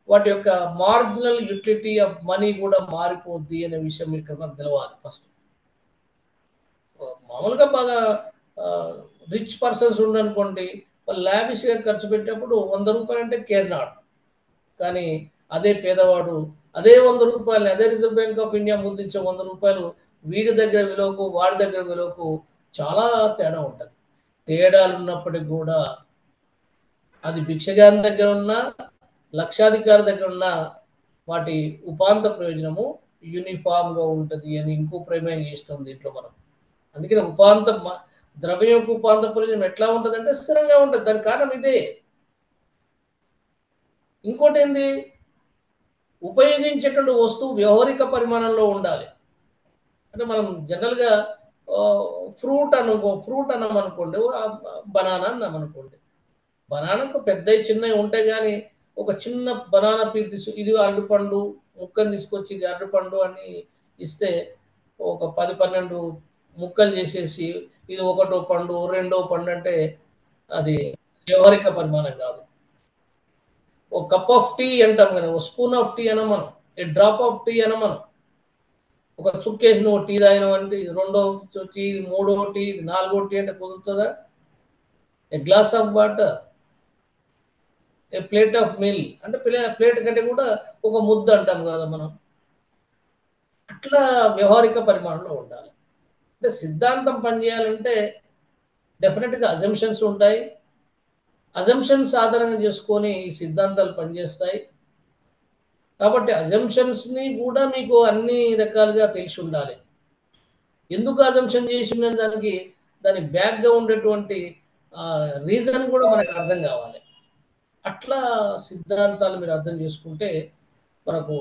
వాటి యొక్క మార్జినల్ యూటిలిటీ ఆఫ్ మనీ కూడా మారిపోద్ది అనే విషయం ఇక్కడ మనకు తెలవాలి. ఫస్ట్ మామూలుగా బాగా రిచ్ పర్సన్స్ ఉండనుకోండి, వాళ్ళు లావిష్గా ఖర్చు పెట్టేటప్పుడు 100 రూపాయలు అంటే కేర్ నాట్. కానీ అదే పేదవాడు అదే 100 రూపాయలని అదే రిజర్వ్ బ్యాంక్ ఆఫ్ ఇండియా ముద్రించే 100 రూపాయలు వీడి దగ్గర విలువకు వాడి దగ్గర విలువకు చాలా తేడా ఉంటుంది. తేడాలు ఉన్నప్పటికి కూడా అది భిక్షగాని దగ్గర ఉన్న లక్షాధికారి దగ్గర ఉన్న వాటి ఉపాంత ప్రయోజనము యూనిఫామ్గా ఉంటుంది అని ఇంకో ప్రమేయం చేస్తుంది దీంట్లో మనం. అందుకని ద్రవ్యం యొక్క ఉపాంత ప్రయోజనం ఎట్లా ఉంటుంది అంటే స్థిరంగా ఉంటుంది. దానికి కారణం ఇదే. ఇంకోటి ఏంది, ఉపయోగించేటువంటి వస్తువు వ్యవహారిక పరిమాణంలో ఉండాలి. అంటే మనం జనరల్గా ఫ్రూట్ అన్నామనుకోండి, బనానా అన్నామనుకోండి, బనానాకు పెద్దవి చిన్నవి ఉంటాయి. కానీ ఒక చిన్న బనానా పీస్ ఇది అరటిపండు ముక్కలు తీసుకొచ్చి ఇది అరటిపండు అని ఇస్తే ఒక 10-12 ముక్కలు చేసేసి ఇది ఒకటో పండు రెండో పండు అంటే అది వ్యవహారిక పరిమాణం కాదు. ఒక కప్ ఆఫ్ టీ అంటాం కానీ ఒక స్పూన్ ఆఫ్ టీ అన మనం, ఏ డ్రాప్ ఆఫ్ టీ అన మనం. ఒక చుక్కేసి నువ్వు టీ తాగినవంటే రెండో టీ మూడో టీ నాలుగో టీ అంటే కుదురుతుందా? A glass of water, a plate of meal అంటే ప్లేట్ కంటే కూడా ఒక ముద్ద అంటాం కదా మనం. అట్లా వ్యవహారిక పరిమాణంలో ఉండాలి. అంటే సిద్ధాంతం పనిచేయాలంటే డెఫినెట్గా అజంప్షన్స్ ఉంటాయి. అజంప్షన్స్ ఆధారంగా చేసుకొని ఈ సిద్ధాంతాలు పనిచేస్తాయి. కాబట్టి అజంప్షన్స్ని కూడా మీకు అన్ని రకాలుగా తెలిసి ఉండాలి. ఎందుకు అజంప్షన్ చేసి ఉన్న దాని బ్యాక్గా ఉండేటువంటి రీజన్ కూడా మనకు అర్థం కావాలి. అట్లా సిద్ధాంతాలు మీరు అర్థం చేసుకుంటే మనకు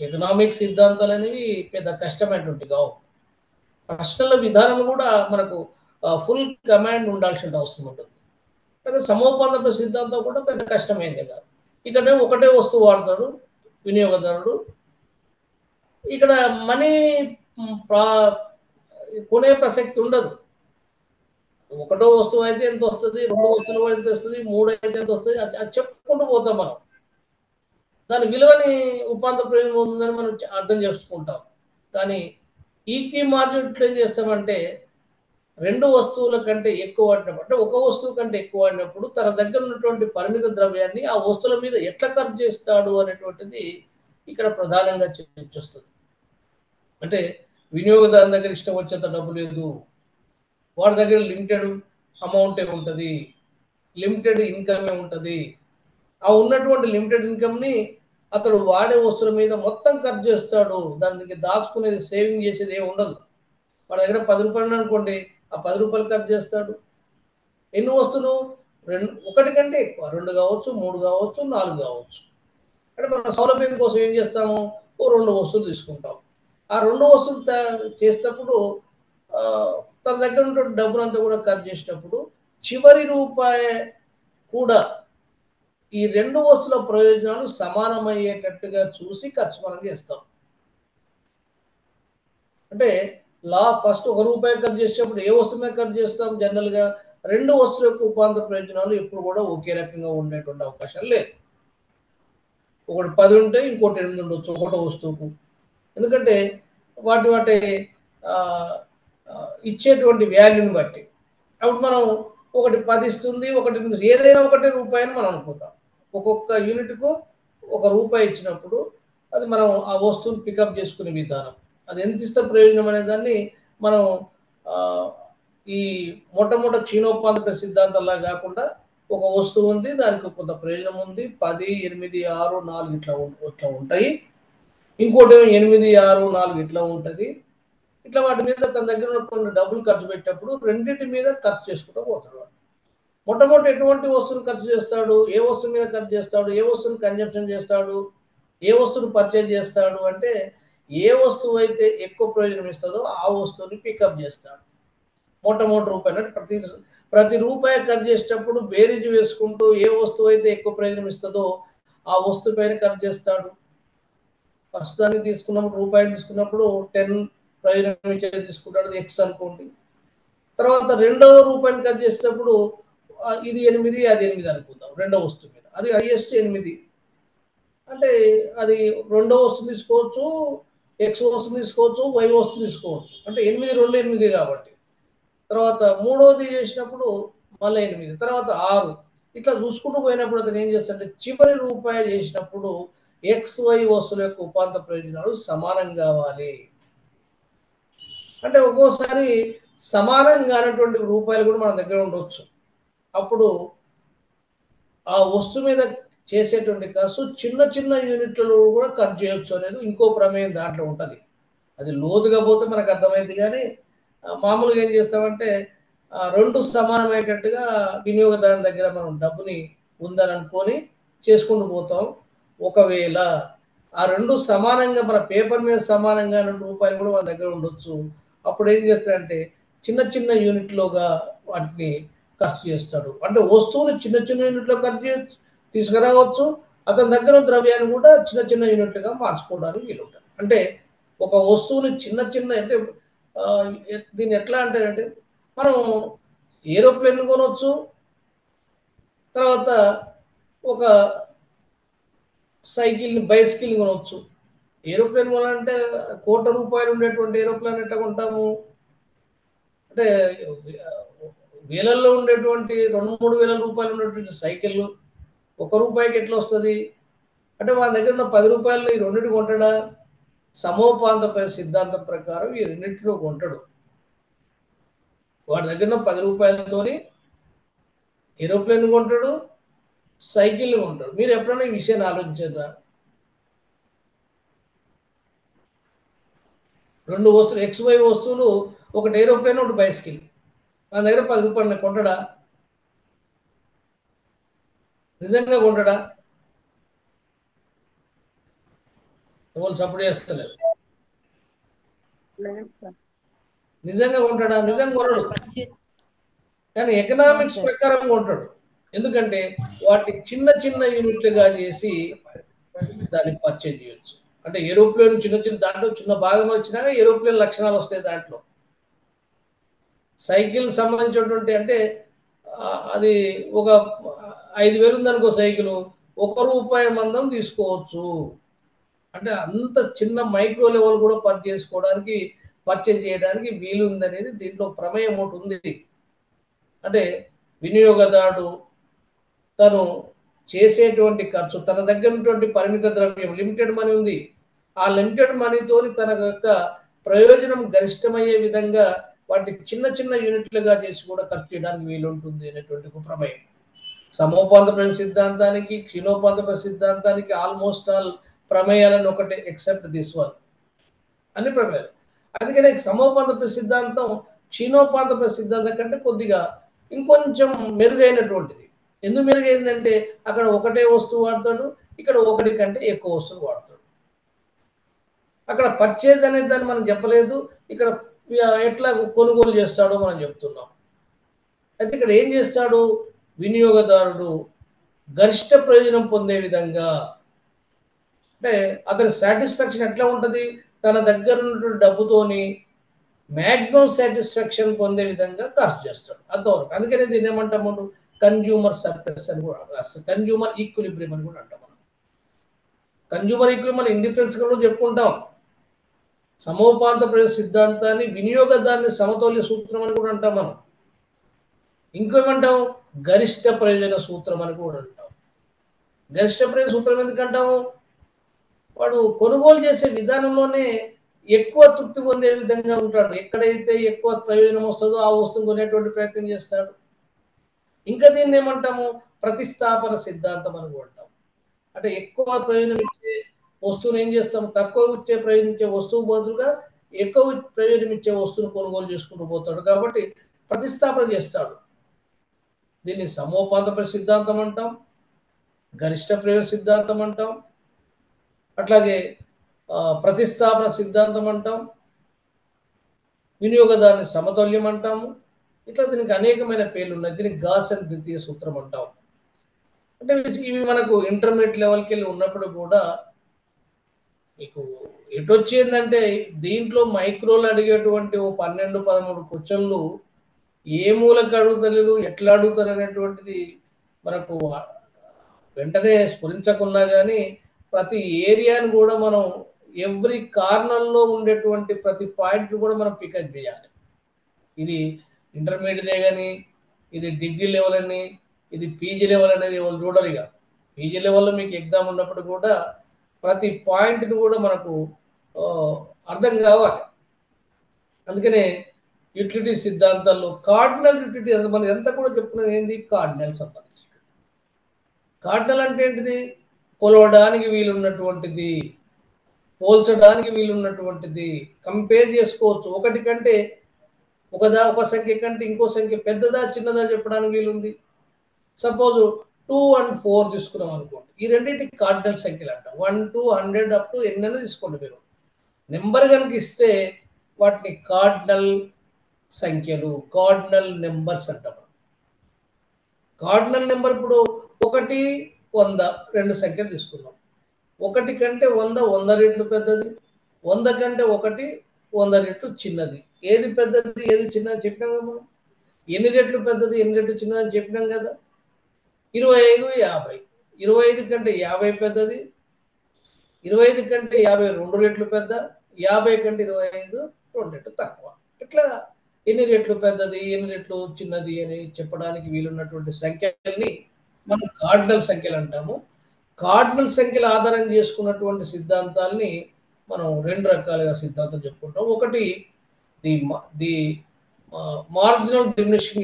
ఎకనామిక్ సిద్ధాంతాలు అనేవి పెద్ద కష్టమైనటువంటి కావు. ప్రశ్నల విధానం కూడా మనకు ఫుల్ కమాండ్ ఉండాల్సిన అవసరం ఉంటుంది. కానీ సమోపాంత సిద్ధాంతం కూడా పెద్ద కష్టమైంది కాదు. ఇక్కడ ఒకటే వస్తువు వాడతాడు వినియోగదారుడు. ఇక్కడ మనీ కొనే ప్రసక్తి ఉండదు. ఒకటో వస్తువు అయితే ఎంత వస్తుంది, రెండు వస్తువులు ఎంత వస్తుంది, మూడు అయితే ఎంత వస్తుంది, అది చెప్పుకుంటూ పోతాం మనం. దాని విలువని ఉపాంత ప్రయోజనం ఉందని మనం అర్థం చేసుకుంటాం. కానీ ఈక్వి మార్కెట్లో ఏం చేస్తామంటే రెండు వస్తువుల కంటే ఎక్కువ వాడినప్పుడు, అంటే ఒక వస్తువు కంటే ఎక్కువ వాడినప్పుడు తన దగ్గర ఉన్నటువంటి పరిమిత ద్రవ్యాన్ని ఆ వస్తువుల మీద ఎట్లా ఖర్చు చేస్తాడు అనేటువంటిది ఇక్కడ ప్రధానంగా చర్చ వస్తుంది. అంటే వినియోగదారు దగ్గర ఇష్టం వచ్చేంత డబ్బు లేదు, వాడి దగ్గర లిమిటెడ్ అమౌంటే ఉంటుంది, లిమిటెడ్ ఇన్కమే ఉంటుంది. ఆ ఉన్నటువంటి లిమిటెడ్ ఇన్కమ్ని అతడు వాడే వస్తువుల మీద మొత్తం ఖర్చు చేస్తాడు. దానికి దాచుకునేది సేవింగ్ చేసేది ఏమి ఉండదు. వాడి దగ్గర 10 రూపాయలు అనుకోండి, ఆ 10 రూపాయలు ఖర్చు చేస్తాడు. ఎన్ని వస్తువులు? ఒకటి కంటే ఎక్కువ, 2 కావచ్చు, 3 కావచ్చు, 4 కావచ్చు. అంటే మన సౌలభ్యం కోసం ఏం చేస్తాము, ఓ 2 వస్తువులు తీసుకుంటాం. ఆ 2 వస్తువులు చేసేటప్పుడు తన దగ్గర ఉన్నటువంటి డబ్బునంతా కూడా ఖర్చు చేసేటప్పుడు చివరి రూపాయి కూడా ఈ 2 వస్తువుల ప్రయోజనాలు సమానమయ్యేటట్టుగా చూసి ఖర్చు మనం చేస్తాం. అంటే ఫస్ట్ 1 రూపాయి ఖర్చు చేసేటప్పుడు ఏ వస్తువు మీద ఖర్చు చేస్తాం? జనరల్గా 2 వస్తువుల యొక్క ఉపాంత ప్రయోజనాలు ఎప్పుడు కూడా ఒకే రకంగా ఉండేటువంటి అవకాశం లేదు. ఒకటి 10 ఉంటే ఇంకోటి 8 ఉండొచ్చు ఒకటో వస్తువుకు. ఎందుకంటే వాటి ఇచ్చేటువంటి వాల్యూని బట్టి. అప్పుడు మనం ఒకటి 10 ఇస్తుంది, ఒకటి ఏదైనా ఒకటి రూపాయి అని మనం అనుకుంటాం. ఒక్కొక్క యూనిట్కు 1 రూపాయి ఇచ్చినప్పుడు అది మనం ఆ వస్తువుని పికప్ చేసుకునే విధానం, అది ఎంత ఇస్తే ప్రయోజనం అనే దాన్ని మనం ఈ మొట్టమొదటి క్షీణోపాంత సిద్ధాంతంలా కాకుండా ఒక వస్తువు ఉంది, దానికి కొంత ప్రయోజనం ఉంది, 10, 8, 6, 4 ఇట్లా ఉంటాయి. ఇంకోటి 8, 6, 4 ఇట్లా ఉంటుంది. ఇట్లా వాటి మీద తన దగ్గర ఉన్న కొన్ని డబ్బులు ఖర్చు పెట్టేటప్పుడు రెండింటి మీద ఖర్చు చేసుకుంటూ పోతాడు. మొట్టమొదటి ఎటువంటి వస్తువును ఖర్చు చేస్తాడు, ఏ వస్తువు మీద ఖర్చు చేస్తాడు, ఏ వస్తువుని కన్జంప్షన్ చేస్తాడు, ఏ వస్తువును పర్చేజ్ చేస్తాడు అంటే ఏ వస్తువు అయితే ఎక్కువ ప్రయోజనం ఇస్తుందో ఆ వస్తువుని పికప్ చేస్తాడు. మొట్టమొదటి రూపాయి అంటే ప్రతి రూపాయి ఖర్చు చేసేటప్పుడు బేరీజు వేసుకుంటూ ఏ వస్తువు అయితే ఎక్కువ ప్రయోజనం ఇస్తుందో ఆ వస్తువు పైన ఖర్చు చేస్తాడు. ఫస్ట్ దాన్ని తీసుకున్నప్పుడు రూపాయలు తీసుకున్నప్పుడు 10 ప్రయోజనం ఇచ్చేది తీసుకుంటాడు, ఎక్స్ అనుకోండి. తర్వాత రెండవ రూపాయిని ఖర్చు చేసేటప్పుడు ఇది 8, అది 8 అనుకుందాం. రెండవ వస్తువు మీద అది హైయెస్ట్ 8 అంటే అది రెండో వస్తువు తీసుకోవచ్చు, ఎక్స్ వస్తువు తీసుకోవచ్చు, వై వస్తువు తీసుకోవచ్చు. అంటే 8, 2, 8 కాబట్టి. తర్వాత మూడోది చేసినప్పుడు మళ్ళీ 8, తర్వాత 6, ఇట్లా చూసుకుంటూ పోయినప్పుడు అతను ఏం చేస్తాడంటే చివరి రూపాయి చేసినప్పుడు XY వస్తువుల యొక్క ఉపాంత ప్రయోజనాలు సమానం కావాలి. అంటే ఒక్కోసారి సమానం కానటువంటి రూపాయలు కూడా మన దగ్గర ఉండొచ్చు. అప్పుడు ఆ వస్తువు మీద చేసేటువంటి ఖర్చు చిన్న చిన్న యూనిట్లలో కూడా ఖర్చు చేయొచ్చు అనేది ఇంకో ప్రమేయం దాంట్లో ఉంటుంది. అది లోతుగా పోతే మనకు అర్థమైంది కానీ మామూలుగా ఏం చేస్తామంటే రెండు సమానమయ్యేటట్టుగా వినియోగదారుని దగ్గర మనం డబ్బుని ఉందని అనుకొని చేసుకుంటూ పోతాం. ఒకవేళ ఆ రెండు సమానంగా మన పేపర్ మీద సమానంగా రూపాయలు కూడా మన దగ్గర ఉండొచ్చు. అప్పుడు ఏం చేస్తాడంటే చిన్న చిన్న యూనిట్లుగా వాటిని ఖర్చు చేస్తాడు. అంటే వస్తువుని చిన్న చిన్న యూనిట్లో ఖర్చు చేయొచ్చు, తీసుకురావచ్చు. అతని దగ్గర ద్రవ్యాన్ని కూడా చిన్న చిన్న యూనిట్లుగా మార్చుకోవడానికి వీలుంటుంది. అంటే ఒక వస్తువుని చిన్న చిన్న అంటే దీన్ని ఎట్లా అంటే మనం ఏరోప్లేన్ కొనవచ్చు, తర్వాత ఒక బైసికిల్ని కొనవచ్చు. ఏరోప్లేన్ కొనాలంటే ₹1,00,00,000 ఉండేటువంటి ఏరోప్లేన్ ఎట్లా కొంటాము? అంటే వేలల్లో ఉండేటువంటి 2-3 వేల రూపాయలు ఉన్నటువంటి సైకిల్ ₹1 ఎట్లా వస్తుంది? అంటే వాళ్ళ దగ్గర ఉన్న ₹10 ఈ రెండింటి కొంటాడా? సమోపాంత సిద్ధాంతం ప్రకారం ఈ రెండింటిలో కొంటాడు. వాడి దగ్గర ₹10తోని ఏరోప్లేన్ కొంటాడు, సైకిల్ని కొంటాడు. మీరు ఎప్పుడైనా ఈ విషయాన్ని ఆలోచించారా? రెండు వస్తువులు XY వస్తువులు, ఒకటి ఏరోప్లేన్, ఒకటి బైసికిల్. మన దగ్గర ₹10 కొంటాడా? నిజంగా కొంటాడా? ఎవరు సపోర్ట్ చేస్తలేరు. నిజంగా కొంటాడా? నిజంగా కొనడు. కానీ ఎకనామిక్స్ ప్రకారం కొంటాడు. ఎందుకంటే వాటి చిన్న చిన్న యూనిట్లుగా చేసి దాన్ని పర్చేజ్ చేయొచ్చు. అంటే ఏరోప్లేన్ చిన్న చిన్న దాంట్లో చిన్న భాగం వచ్చినాక ఏరోప్లేన్ లక్షణాలు వస్తాయి దాంట్లో. సైకిల్ సంబంధించినటువంటి అంటే అది ఒక 5,000 ఉందనుకో సైకిల్, ₹1 మందం తీసుకోవచ్చు. అంటే అంత చిన్న మైక్రో లెవెల్ కూడా పర్చేజ్ చేయడానికి వీలుందనేది దీంట్లో ప్రమేయం ఒకటి ఉంది. అంటే వినియోగదారుడు తను చేసేటువంటి ఖర్చు, తన దగ్గర ఉన్నటువంటి పరిమిత ద్రవ్యం, లిమిటెడ్ మనీ ఉంది. ఆ లిమిటెడ్ మనీతోని తన యొక్క ప్రయోజనం గరిష్టమయ్యే విధంగా వాటి చిన్న చిన్న యూనిట్లుగా చేసి కూడా ఖర్చు చేయడానికి వీలుంటుంది అనేటువంటి ఒక ప్రమేయం. సమోపాంత సిద్ధాంతానికి, క్షీణోపాంత సిద్ధాంతానికి ఆల్మోస్ట్ ఆల్ ప్రమేయాలను ఒకటే, ఎక్సెప్ట్ దిస్ వన్. అన్ని ప్రమేయాలు. అందుకనే సమోపాంత సిద్ధాంతం క్షీణోపాంత సిద్ధాంతం కంటే కొద్దిగా ఇంకొంచెం మెరుగైనటువంటిది. ఎందుకు మెరుగైందంటే అక్కడ ఒకటే వస్తువు వాడతాడు, ఇక్కడ ఒకటి కంటే ఎక్కువ వస్తువులు వాడతాడు. అక్కడ పర్చేజ్ అనేది దాన్ని మనం చెప్పలేదు, ఇక్కడ ఎట్లా కొనుగోలు చేస్తాడో మనం చెప్తున్నాం. అయితే ఇక్కడ ఏం చేస్తాడు వినియోగదారుడు? గరిష్ట ప్రయోజనం పొందే విధంగా, అంటే అతని సాటిస్ఫాక్షన్ ఎట్లా ఉంటుంది? తన దగ్గర ఉన్నటువంటి డబ్బుతోని మ్యాక్సిమం సాటిస్ఫాక్షన్ పొందే విధంగా ఖర్చు చేస్తాడు అంతవరకు. అందుకనే దీన్ని ఏమంటాము? కన్జ్యూమర్ సర్ప్లస్ అని కూడా, కన్జ్యూమర్ ఈక్విలిబ్రియం అని కూడా అంటాం మనం. కన్జ్యూమర్ ఈక్విలిబ్రియం మనం ఇండిఫరెన్స్ కూడా చెప్పుకుంటాం. సమోపాంత సిద్ధాంతాన్ని వినియోగదారుని సమతౌల్య సూత్రం అని కూడా అంటాం మనం. ఇంకేమంటాం? గరిష్ట ప్రయోజన సూత్రం అని కూడా అంటాం. గరిష్ట ప్రయోజన సూత్రం ఎందుకంటాము? వాడు కొనుగోలు చేసే విధానంలోనే ఎక్కువ తృప్తి పొందే విధంగా ఉంటాడు. ఎక్కడైతే ఎక్కువ ప్రయోజనం వస్తుందో ఆ వస్తువును కొనేటువంటి ప్రయత్నం చేస్తాడు. ఇంకా దీన్ని ఏమంటాము? ప్రతిస్థాపన సిద్ధాంతం అని కూడా అంటాం. అంటే ఎక్కువ ప్రయోజనం ఇచ్చే వస్తువును ఏం చేస్తాం? తక్కువ ప్రయోజనం ఇచ్చే వస్తువు బదులుగా ఎక్కువ ప్రయోజనం ఇచ్చే వస్తువును కొనుగోలు చేసుకుంటూ పోతాడు. కాబట్టి ప్రతిస్థాపన చేస్తాడు. దీన్ని సమోపాంత సిద్ధాంతం అంటాం, గరిష్ట ప్రయోజన సిద్ధాంతం అంటాం, అట్లాగే ప్రతిస్థాపన సిద్ధాంతం అంటాం, వినియోగదారుని సమతౌల్యం అంటాము. ఇట్లా దీనికి అనేకమైన పేర్లు ఉన్నాయి. దీనికి గాసన్ ద్వితీయ సూత్రం అంటాం. అంటే ఇవి మనకు ఇంటర్మీడియట్ లెవెల్కి వెళ్ళి ఉన్నప్పుడు కూడా మీకు ఎటొచ్చేందంటే దీంట్లో మైక్రోలు అడిగేటువంటి 12-13 క్వశ్చన్లు ఏ మూలకు అడుగుతలేరు, ఎట్లా అడుగుతారు అనేటువంటిది మనకు వెంటనే స్ఫురించకున్నా కానీ ప్రతి ఏరియాను కూడా మనం ఎవ్రీ కార్నర్లో ఉండేటువంటి ప్రతి పాయింట్ కూడా మనం పికప్ చేయాలి. ఇది ఇంటర్మీడియటే కానీ, ఇది డిగ్రీ లెవెల్ అని, ఇది పీజీ లెవెల్ అనేది వాళ్ళు చూడరు ఇక. పీజీ లెవెల్లో మీకు ఎగ్జామ్ ఉన్నప్పుడు కూడా ప్రతి పాయింట్ని కూడా మనకు అర్థం కావాలి. అందుకనే యూటిలిటీ సిద్ధాంతాల్లో కార్డినల్ యూటిలిటీ మనం ఎంత కూడా చెప్పుకున్నది ఏంది, కార్డినల్ సంబంధించి. కార్డినల్ అంటే ఏంటిది, కొలవడానికి వీలున్నటువంటిది, పోల్చడానికి వీలున్నటువంటిది, కంపేర్ చేసుకోవచ్చు. ఒకటి కంటే ఒక సంఖ్య కంటే ఇంకో సంఖ్య పెద్దదా చిన్నదా చెప్పడానికి వీలుంది. సపోజ్ 2 and 4 తీసుకున్నాం అనుకోండి, ఈ రెండింటికి కార్డినల్ సంఖ్యలు అంట. 1 to 100 అప్ టు ఎన్ని అనేది తీసుకోండి మీరు. నెంబర్ కనుక ఇస్తే వాటిని కార్డినల్ సంఖ్యలు, కార్డినల్ నెంబర్స్ అంటాం. కార్డినల్ నెంబర్ ఇప్పుడు 1 100 రెండు సంఖ్యలు తీసుకున్నాం. 1 కంటే 100 రెట్లు పెద్దది, 100 కంటే 1 100 రెట్లు చిన్నది. ఏది పెద్దది ఏది చిన్నది చెప్పినాం కదా మనం. ఎన్ని రెట్లు పెద్దది ఎన్ని రెట్లు చిన్నది అని చెప్పినాం కదా. 25 50, 25 కంటే 50 పెద్దది, 25 కంటే 50 2 రెట్లు పెద్ద, 50 కంటే 25 2 రెట్లు తక్కువ. ఇట్లా ఎన్ని రెట్లు పెద్దది ఎన్ని రెట్లు చిన్నది అని చెప్పడానికి వీలున్నటువంటి సంఖ్యల్ని మనం కార్డినల్ సంఖ్యలు అంటాము. కార్డినల్ సంఖ్యల ఆధారం చేసుకున్నటువంటి సిద్ధాంతాలని మనం రెండు రకాలుగా సిద్ధాంతం చెప్పుకుంటాం. ఒకటి ది మార్జినల్ డిమినిషింగ్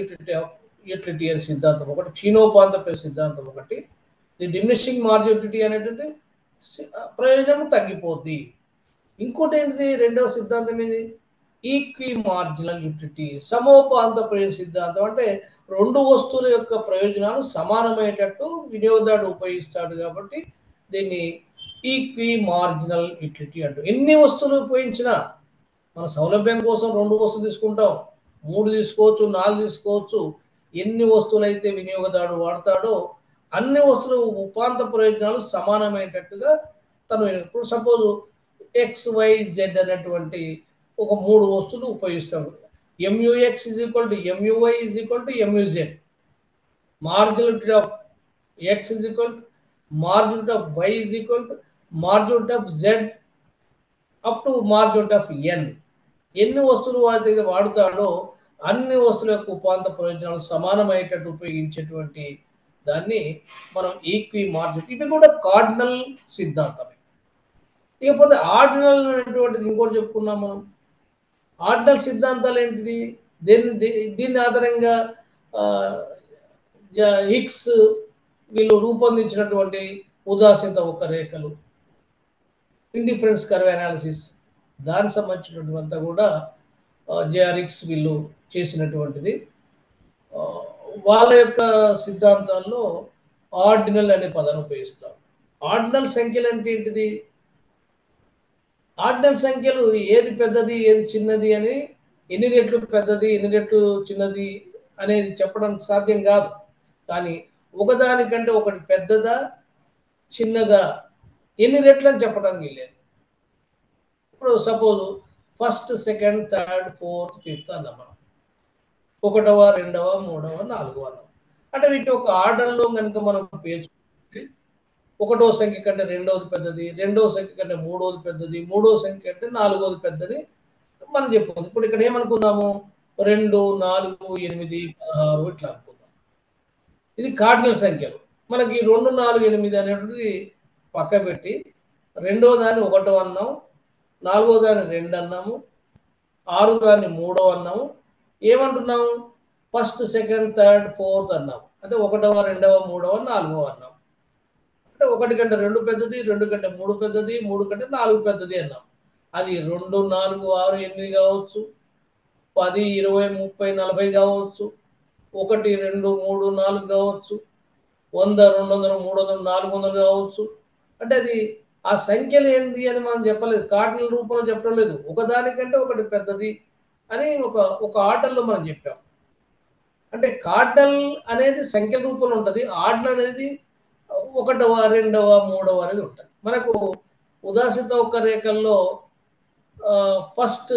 యూటిలిటీ అనే సిద్ధాంతం ఒకటి, చీనోపాంతపై సిద్ధాంతం ఒకటి. ది డిమినిషింగ్ మార్జినల్ యూటిలిటీ అనేటువంటి ప్రయోజనం తగ్గిపోద్ది. ఇంకోటి ఏంటిది రెండవ సిద్ధాంతం ఇది ఈక్వి మార్జినల్ యూటిలిటీ, సమోపాంత ప్రయోజన సిద్ధాంతం. అంటే రెండు వస్తువుల యొక్క ప్రయోజనాలు సమానమయ్యేటట్టు వినియోగదారుడు ఉపయోగిస్తాడు కాబట్టి దీన్ని ఈక్వి మార్జినల్ యూటిలిటీ అంటారు. ఎన్ని వస్తువులు ఉపయోగించినా మన సౌలభ్యం కోసం 2 వస్తువులు తీసుకుంటాం, 3 తీసుకోవచ్చు, 4 తీసుకోవచ్చు. ఎన్ని వస్తువులు అయితే వినియోగదారుడు వాడతాడో అన్ని వస్తువులు ఉపాంత ప్రయోజనాలు సమానమైనట్టుగా తను. ఇప్పుడు సపోజ్ XYZ అనేటువంటి ఒక 3 వస్తువులు ఉపయోగిస్తాం. MUX is equal to MUY is equal to MUZ. Marginality of X is equal to marginality of Y is equal to marginality of Z up to marginality of N. ఎన్ని వస్తువులు వాడితే వాడుతాడో అన్ని వస్తువుల యొక్క ఉపాంత ప్రయోజనాలు సమానమయ్యేటట్టు ఉపయోగించేటువంటి దాన్ని మనం ఈక్వి మార్జిన్. ఇది కూడా కార్డినల్ సిద్ధాంతమే. ఇకపోతే ఆర్డినల్ అనేటువంటిది ఇంకోటి చెప్పుకున్నాం మనం. ఆర్డినల్ సిద్ధాంతాలు ఏంటిది, దీన్ని ఆధారంగా హిగ్స్ వీళ్ళు రూపొందించినటువంటి ఉదాసీనత ఒక్క రేఖలు, ఇండిఫరెన్స్ కర్వ్ అనాలిసిస్, దానికి సంబంధించినటువంతా కూడా జేఆర్ హిగ్స్ వీళ్ళు చేసినటువంటిది. వాళ్ళ యొక్క సిద్ధాంతాల్లో ఆర్డినల్ అనే పదాన్ని ఉపయోగిస్తారు. ఆర్డినల్ సంఖ్యలు అంటే ఏంటిది, ఆర్డినల్ సంఖ్యలు ఏది పెద్దది ఏది చిన్నది అని, ఎన్ని రెట్లు పెద్దది ఎన్ని రెట్లు చిన్నది అనేది చెప్పడానికి సాధ్యం కాదు. కానీ ఒకదానికంటే ఒకటి పెద్దదా చిన్నదా ఎన్ని రెట్లు అని చెప్పడానికి లేదు. ఇప్పుడు suppose first second third fourth fifth అన్నాం మనం, 1వ 2వ 3వ 4వ అన్నాం. అంటే వీటి ఒక ఆర్డర్లో కనుక మనం పేర్చుకుంటే 1వ సంఖ్య కంటే 2వది పెద్దది, 2వ సంఖ్య కంటే 3వది పెద్దది, 3వ సంఖ్య కంటే 4వది పెద్దది మనం చెప్పుకుందాం. ఇప్పుడు ఇక్కడ ఏమనుకుందాము, 2 4 8 16 ఇట్లా అనుకుందాం. ఇది కార్డినల్ సంఖ్యలు. మనకి 2 4 8 అనేటువంటిది పక్క పెట్టి 2వ దాన్ని 1 అన్నాం, 4వ దాన్ని 2 అన్నాము, 6వ దాన్ని 3 అన్నాము. ఏమంటున్నాము, ఫస్ట్ సెకండ్ థర్డ్ ఫోర్త్ అన్నాము. అంటే 1వ 2వ 3వ 4వ అన్నాం. అంటే 1 కంటే 2 పెద్దది, 2 కంటే 3 పెద్దది, 3 కంటే 4 పెద్దది అన్నాం. అది 2 4 6 8 కావచ్చు, 10 20 30 40 కావచ్చు, 1 2 3 4 కావచ్చు, 100 200 300 400 కావచ్చు. అంటే అది ఆ సంఖ్యలు ఏంది అని మనం చెప్పలేదు, కార్డినల్ రూపంలో చెప్పడం లేదు. ఒకదానికంటే ఒకటి పెద్దది అని ఒక ఆర్డర్లో మనం చెప్పాం. అంటే కార్డినల్ అనేది సంఖ్యల రూపంలో ఉంటుంది, ఆర్డినల్ అనేది 1వ 2వ 3వ అనేది ఉంటుంది. మనకు ఉదాసీనత ఒక్క రేఖల్లో first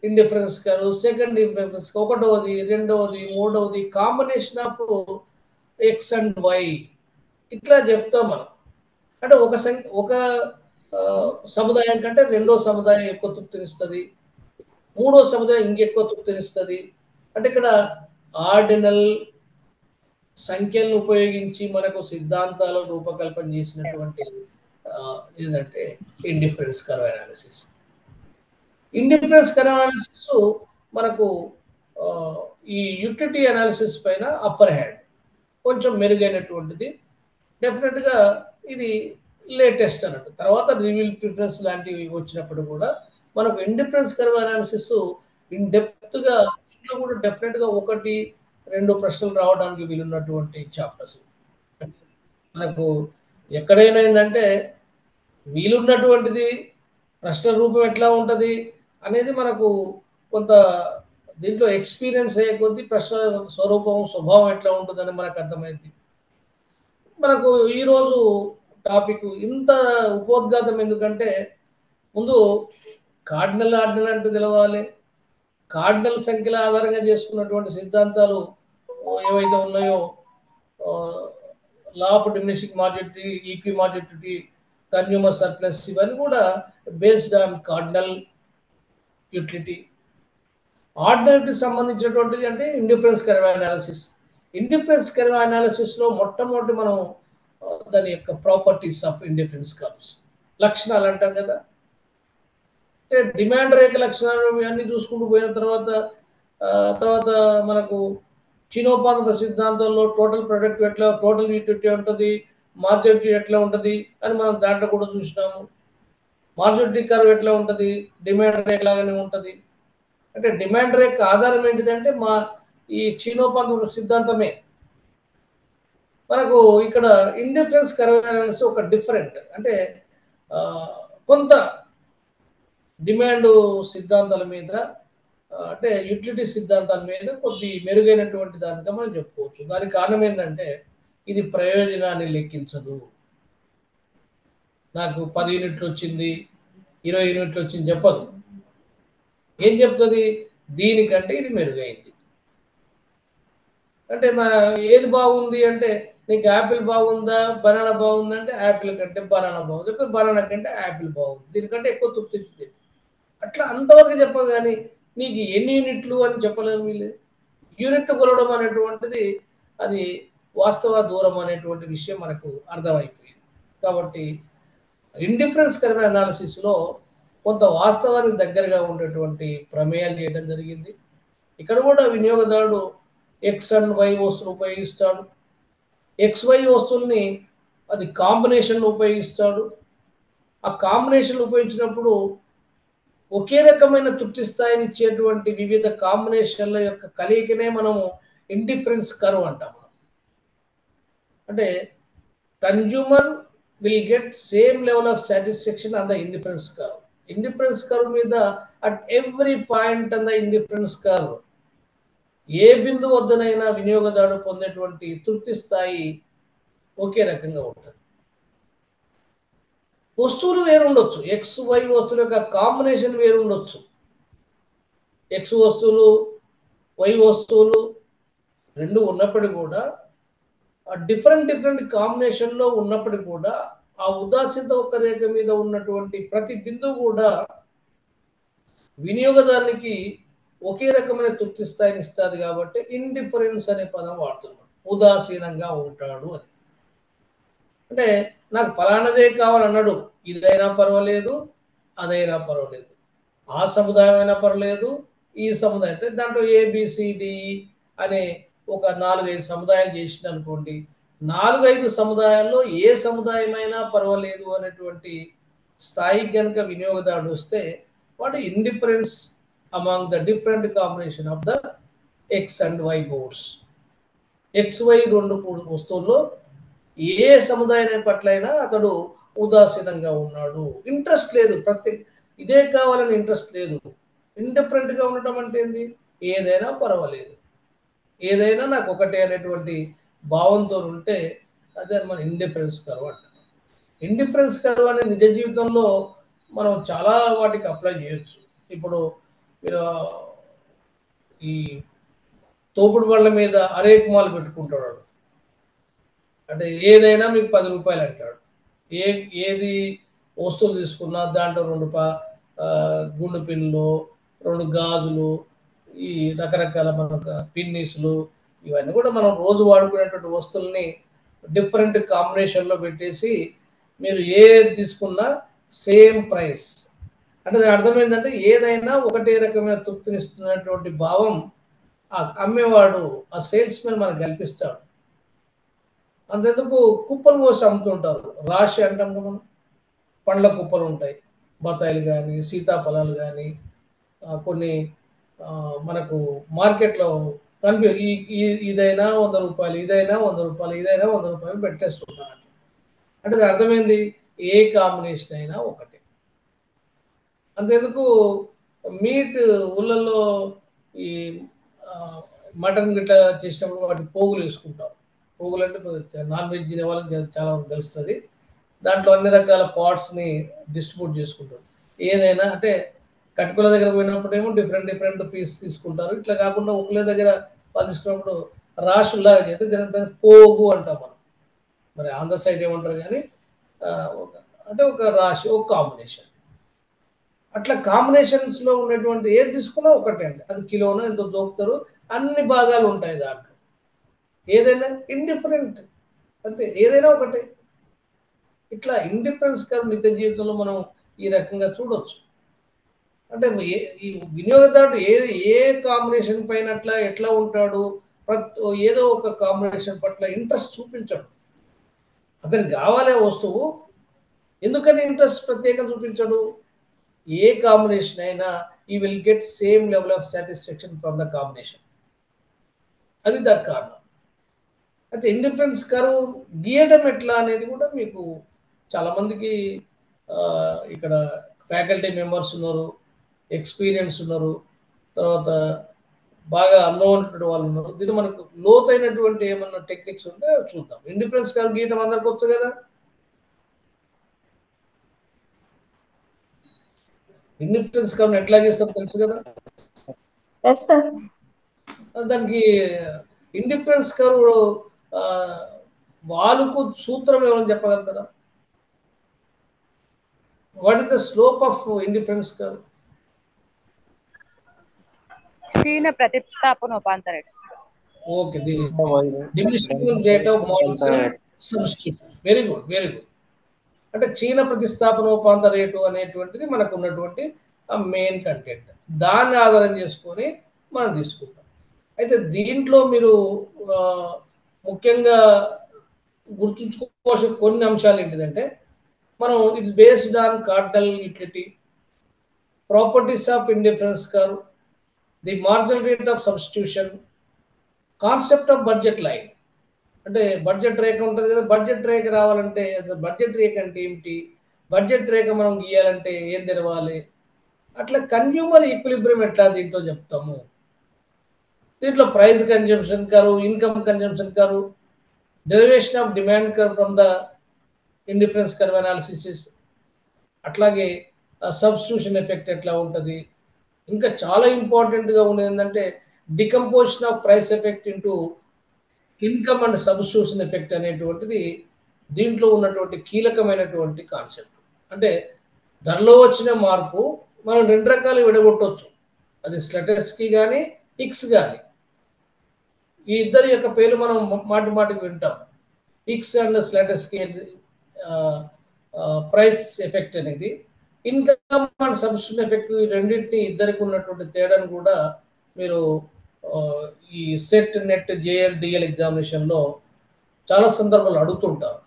indifference curve, second indifference, 1వది 2వది 3వది combination of X and Y ఇట్లా చెప్తాం మనం. అంటే ఒక సముదాయం కంటే 2వ సముదాయం ఎక్కువ తృప్తినిస్తుంది, 3వ సముదాయం ఇంకెక్కువ తృప్తినిస్తుంది. అంటే ఇక్కడ ఆర్డినల్ సంఖ్యలను ఉపయోగించి మనకు సిద్ధాంతాలను రూపకల్పన చేసినటువంటి ఏదంటే indifference curve analysis. Indifference curve analysis మనకు ఆ, ఈ యూటిలిటీ అనాలిసిస్ పైన అప్పర్ హ్యాండ్, కొంచెం మెరుగైనటువంటిది. డెఫినెట్గా ఇది లేటెస్ట్ అన్నట్టు. తర్వాత రివీల్ ప్రిఫరెన్స్ లాంటివి వచ్చినప్పుడు కూడా మనకు ఇండిఫరెన్స్ కర్వ్ అనాలిసిస్ ఇన్ డెప్త్గా ఇంట్లో కూడా డెఫినెట్గా 1-2 ప్రశ్నలు రావడానికి వీలున్నటువంటి చాప్టర్స్. మనకు ఎక్కడైనా ఏంటంటే వీలున్నటువంటిది ప్రశ్న రూపం ఎట్లా ఉంటుంది అనేది మనకు కొంత దీంట్లో ఎక్స్పీరియన్స్ అయ్యే కొద్దీ ప్రశ్న స్వరూపం స్వభావం ఎట్లా ఉంటుందని మనకు అర్థమైంది. మనకు ఈరోజు టాపిక్ ఇంత ఉపోద్ఘాతం ఎందుకంటే ముందు కార్డినల్ ఆర్డినల్ అంటూ తెలవాలి. కార్డినల్ సంఖ్యల ఆధారంగా చేసుకున్నటువంటి సిద్ధాంతాలు ఏవైతే ఉన్నాయో, law of diminishing marginity, equi marginity, consumer surplus, ఇవన్నీ కూడా బేస్డ్ ఆన్ కార్డినల్ యూటిలిటీ. ఆర్డినల్కి సంబంధించినటువంటిది అంటే indifference curve analysis. Indifference curve అనాలిసిస్లో మొట్టమొదటి మనం దాని యొక్క ప్రాపర్టీస్ ఆఫ్ ఇండిఫరెన్స్ కర్వ్స్, లక్షణాలు అంటాం కదా. అంటే డిమాండ్ రేఖ లక్షణాలు ఇవన్నీ చూసుకుంటూ పోయిన తర్వాత తర్వాత మనకు చీనోపాత సిద్ధాంతంలో టోటల్ ప్రొడక్ట్ ఎట్లా, టోటల్ యూటిలిటీ ఉంటుంది, మార్జినిటీ ఎట్లా ఉంటుంది అని మనం దాంట్లో కూడా చూసినాము. మార్జినిటీ కర్వ్ ఎట్లా ఉంటుంది, డిమాండ్ రేఖ లాగానే ఉంటుంది. అంటే డిమాండ్ రేఖ ఆధారం ఏంటిదంటే మా ఈ చీనోపాత సిద్ధాంతమే. మనకు ఇక్కడ ఇండిఫరెన్స్ కర్వ్ అనాలిసిస్ ఒక డిఫరెంట్, అంటే కొంత డిమాండ్ సిద్ధాంతాల మీద, అంటే యూటిలిటీ సిద్ధాంతాల మీద కొద్ది మెరుగైనటువంటి దానిగా మనం చెప్పుకోవచ్చు. దానికి కారణం ఏంటంటే ఇది ప్రయోజనాన్ని లెక్కించదు. నాకు 10 యూనిట్లు వచ్చింది, 20 యూనిట్లు వచ్చింది చెప్పదు. ఏం చెప్తుంది? దీనికంటే ఇది మెరుగైంది. అంటే ఏది బాగుంది అంటే, నీకు యాపిల్ బాగుందా బనానా బాగుందా అంటే యాపిల్ కంటే బనానా బాగుంది, బనానా కంటే యాపిల్ బాగుంది, దీనికంటే ఎక్కువ తృప్తి ఇచ్చింది. అట్లా అంతవరకు చెప్పదు, కానీ నీకు ఎన్ని యూనిట్లు అని చెప్పలేము వీళ్ళు. యూనిట్లు కొలవడం అనేటువంటిది అది వాస్తవ దూరం అనేటువంటి విషయం మనకు అర్థమైపోయింది. కాబట్టి ఇండిఫరెన్స్ కర్వ్ అనాలిసిస్లో కొంత వాస్తవానికి దగ్గరగా ఉండేటువంటి ప్రమేయాలు చేయడం జరిగింది. ఇక్కడ కూడా వినియోగదారుడు ఎక్స్ అండ్ వై వస్తువులు ఉపయోగిస్తాడు. XY వస్తువుల్ని అది కాంబినేషన్లు ఉపయోగిస్తాడు. ఆ కాంబినేషన్లు ఉపయోగించినప్పుడు ఒకే రకమైన తృప్తి స్థాయిని ఇచ్చేటువంటి వివిధ కాంబినేషన్ల యొక్క కలయికనే మనము ఇండిఫరెన్స్ కర్వ్ అంటాము. అంటే consumer will get same level of satisfaction on the indifference curve. Indifference curve మీద at every point on the indifference curve ఏ బిందు వద్దనైనా వినియోగదారుడు పొందేటువంటి తృప్తి స్థాయి ఒకే రకంగా ఉంటుంది. వస్తువులు వేరు ఉండొచ్చు, XY వస్తువుల యొక్క కాంబినేషన్ వేరు ఉండొచ్చు. X వస్తువులు Y వస్తువులు రెండు ఉన్నప్పటికీ కూడా ఆ డిఫరెంట్ కాంబినేషన్లో ఉన్నప్పటికీ కూడా ఆ ఉదాసీనత ఒక రేఖ మీద ఉన్నటువంటి ప్రతి బిందువు కూడా వినియోగదారునికి ఒకే రకమైన తృప్తి స్థాయిని ఇస్తుంది. కాబట్టి ఇండిఫరెన్స్ అనే పదం వాడుతున్నాం, ఉదాసీనంగా ఉంటాడు అని. అంటే నాకు ఫలానదే కావాలన్నాడు, ఇదైనా పర్వాలేదు అదైనా పర్వాలేదు, ఆ సముదాయం అయినా పర్వాలేదు ఈ సముదాయం, అంటే దాంట్లో ABCDE అనే ఒక 4-5 సముదాయాలు చేసిన అనుకోండి, 4-5 సముదాయాల్లో ఏ సముదాయం అయినా పర్వాలేదు అనేటువంటి స్థాయికి కనుక వినియోగదారుడు వస్తే వాడు indifference among the different combination of the X and Y boards. XY రెండు వస్తువుల్లో ఏ సముదాయం పట్లైనా అతడు ఉదాసీనంగా ఉన్నాడు, ఇంట్రెస్ట్ లేదు, ఇదే కావాలని ఇంట్రెస్ట్ లేదు. ఇండిఫరెంట్గా ఉండటం అంటే ఏంది? ఏదైనా పర్వాలేదు, ఏదైనా నాకు ఒకటే అనేటువంటి భావంతో ఉంటే అదే మన ఇండిఫరెన్స్ కర్వ్ అంటారు. ఇండిఫరెన్స్ కర్వ్ అనే నిజ జీవితంలో మనం చాలా వాటికి అప్లై చేయొచ్చు. ఇప్పుడు మీరు ఈ తోపుడు బండ్ల మీద అరేకుమాలు పెట్టుకుంటాడు, అంటే ఏదైనా మీకు 10 రూపాయలు అంటాడు. ఏది వస్తువులు తీసుకున్నా దాంట్లో 2 గుండు పిన్నులు, 2 గాజులు, ఈ రకరకాల మనకు పిన్నీసులు, ఇవన్నీ కూడా మనం రోజు వాడుకునేటువంటి వస్తువుల్ని డిఫరెంట్ కాంబినేషన్లో పెట్టేసి మీరు ఏది తీసుకున్నా సేమ్ ప్రైస్. అంటే దాని అర్థం ఏంటంటే ఏదైనా ఒకటే రకమైన తృప్తినిస్తున్నటువంటి భావం ఆ అమ్మేవాడు, ఆ సేల్స్‌మెన్ మనకు కల్పిస్తాడు. అంతెందుకు కుప్పలు పోసి అమ్ముతుంటారు. రాశి అంటాం కదా మనం. పండ్ల కుప్పలు ఉంటాయి. బత్తాయిలు గానీ, సీతాఫలాలు గానీ, కొన్ని మనకు మార్కెట్‌లో ఈ ఈ ఇదైనా రూ. 100, ఇదైనా రూ. 100, ఇదైనా రూ. 100 పెట్టేస్తుంటారు. అంటే దాని అర్థమైంది ఏ కాంబినేషన్ అయినా ఒకటే. అంతెందుకు మీట్ ఊళ్ళల్లో ఈ మటన్ గిట్లా చేసినప్పుడు వాటి పోగులు వేసుకుంటారు. పోగులు అంటే నాన్ వెజ్ తినే వాళ్ళకి చాలా మందికి తెలుస్తుంది. దాంట్లో అన్ని రకాల పార్ట్స్ని డిస్ట్రిబ్యూట్ చేసుకుంటారు. ఏదైనా అంటే కటుకుల దగ్గర పోయినప్పుడేమో డిఫరెంట్ డిఫరెంట్ పీస్ తీసుకుంటారు. ఇట్లా కాకుండా ఒకళ్ళ దగ్గర వాళ్ళు తీసుకున్నప్పుడు రాశుల్లాగా చేస్తే దాని పోగు అంటాం మనం. మరి ఆంధ్ర సైడ్ ఏమంటారు కానీ ఒక అంటే ఒక రాశి, ఒక కాంబినేషన్. అట్లా కాంబినేషన్స్లో ఉన్నటువంటి ఏది తీసుకున్నా ఒకటే అండి. అది కిలోనో ఎంతో దోపుతారు. అన్ని భాగాలు ఉంటాయి దాంట్లో. ఏదైనా ఇండిఫరెంట్ అంతే, ఏదైనా ఒకటే. ఇట్లా ఇండిఫరెన్స్ కర్ నిత్య జీవితంలో మనం ఈ రకంగా చూడొచ్చు. అంటే ఈ వినియోగదారుడు ఏ కాంబినేషన్ పైన ఎట్లా ఉంటాడు, ఏదో ఒక కాంబినేషన్ పట్ల ఇంట్రెస్ట్ చూపించడు. అతనికి కావాలే వస్తువు, ఎందుకని ఇంట్రెస్ట్ ప్రత్యేకంగా చూపించడు? ఏ కాంబినేషన్ అయినా ఈ will get same level of satisfaction from the combination. అది దాని కారణం. అయితే ఇండిఫరెన్స్ కర్వ్ గీయడం ఎట్లా అనేది కూడా మీకు చాలామందికి ఇక్కడ ఫ్యాకల్టీ మెంబర్స్ ఉన్నారు, ఎక్స్పీరియన్స్ ఉన్నారు, తర్వాత బాగా అనుభవం ఉన్నటువంటి వాళ్ళు ఉన్నారు. దీన్ని మనకు లోతైనటువంటి ఏమన్నా టెక్నిక్స్ ఉంటే చూద్దాం. ఇండిఫరెన్స్ కర్వ్ గీయడం అందరికి వచ్చు కదా. ఇండిఫరెన్స్ కర్వ్ ఎట్లా గీస్తాం తెలుసు కదా. దానికి ఇండిఫరెన్స్ కర్వ్ వాలుకు సూత్రం ఏమని చెప్పగలుగుతారా? What is the slope of indifference curve? క్షీణ ప్రతిస్థాపనోపాంత రేట్. ఓకే, దీని diminishing rate of molecule substitution. Very good, very good. అంటే క్షీణ ప్రతిస్థాపనోపాంత రేటు అనేటువంటిది మనకు ఉన్నటువంటి మెయిన్ కంటెంట్. దాన్ని ఆధారం చేసుకొని మనం తీసుకుంటాం. అయితే దీంట్లో మీరు ముఖ్యంగా గుర్తుంచుకోవాల్సిన కొన్ని అంశాలు ఏంటిదంటే, మనం it's based on cardinal utility, properties of indifference curve, the marginal rate of substitution, concept of budget line. అంటే బడ్జెట్ రేఖ ఉంటుంది కదా, బడ్జెట్ రేఖ రావాలంటే బడ్జెట్ రేఖ అంటే ఏమిటి, బడ్జెట్ రేఖ మనం గీయాలంటే ఏం తెలవాలి, అట్లా కన్జ్యూమర్ ఈక్విలిబ్రియం ఎట్లా దీంట్లో చెప్తాము. దీంట్లో price consumption curve, income consumption curve, derivation of demand curve from the indifference curve analysis, అట్లాగే సబ్స్టిట్యూషన్ ఎఫెక్ట్ ఎట్లా ఉంటుంది. ఇంకా చాలా ఇంపార్టెంట్గా ఉండేది ఏంటంటే decomposition of price effect into income and substitution effect అనేటువంటిది దీంట్లో ఉన్నటువంటి కీలకమైనటువంటి కాన్సెప్ట్. అంటే ధరలో వచ్చిన మార్పు మనం రెండు రకాలు విడగొట్టవచ్చు. అది స్లెటెస్కి కానీ ఇక్స్ కానీ. ఈ ఇద్దరి యొక్క పేర్లు మనం మాటి మాటికి వింటాం. ఇక్స్ అండ్ స్లెటెస్కి ప్రైస్ ఎఫెక్ట్ అనేది, ఇన్కమ్ అండ్ సబ్స్టిట్యూషన్ ఎఫెక్ట్, ఈ రెండింటిని ఇద్దరికి ఉన్నటువంటి తేడాను కూడా మీరు ఈ సెట్ నెట్ జేఎల్ డిఎల్ ఎగ్జామినేషన్లో చాలా సందర్భాలు అడుగుతుంటారు.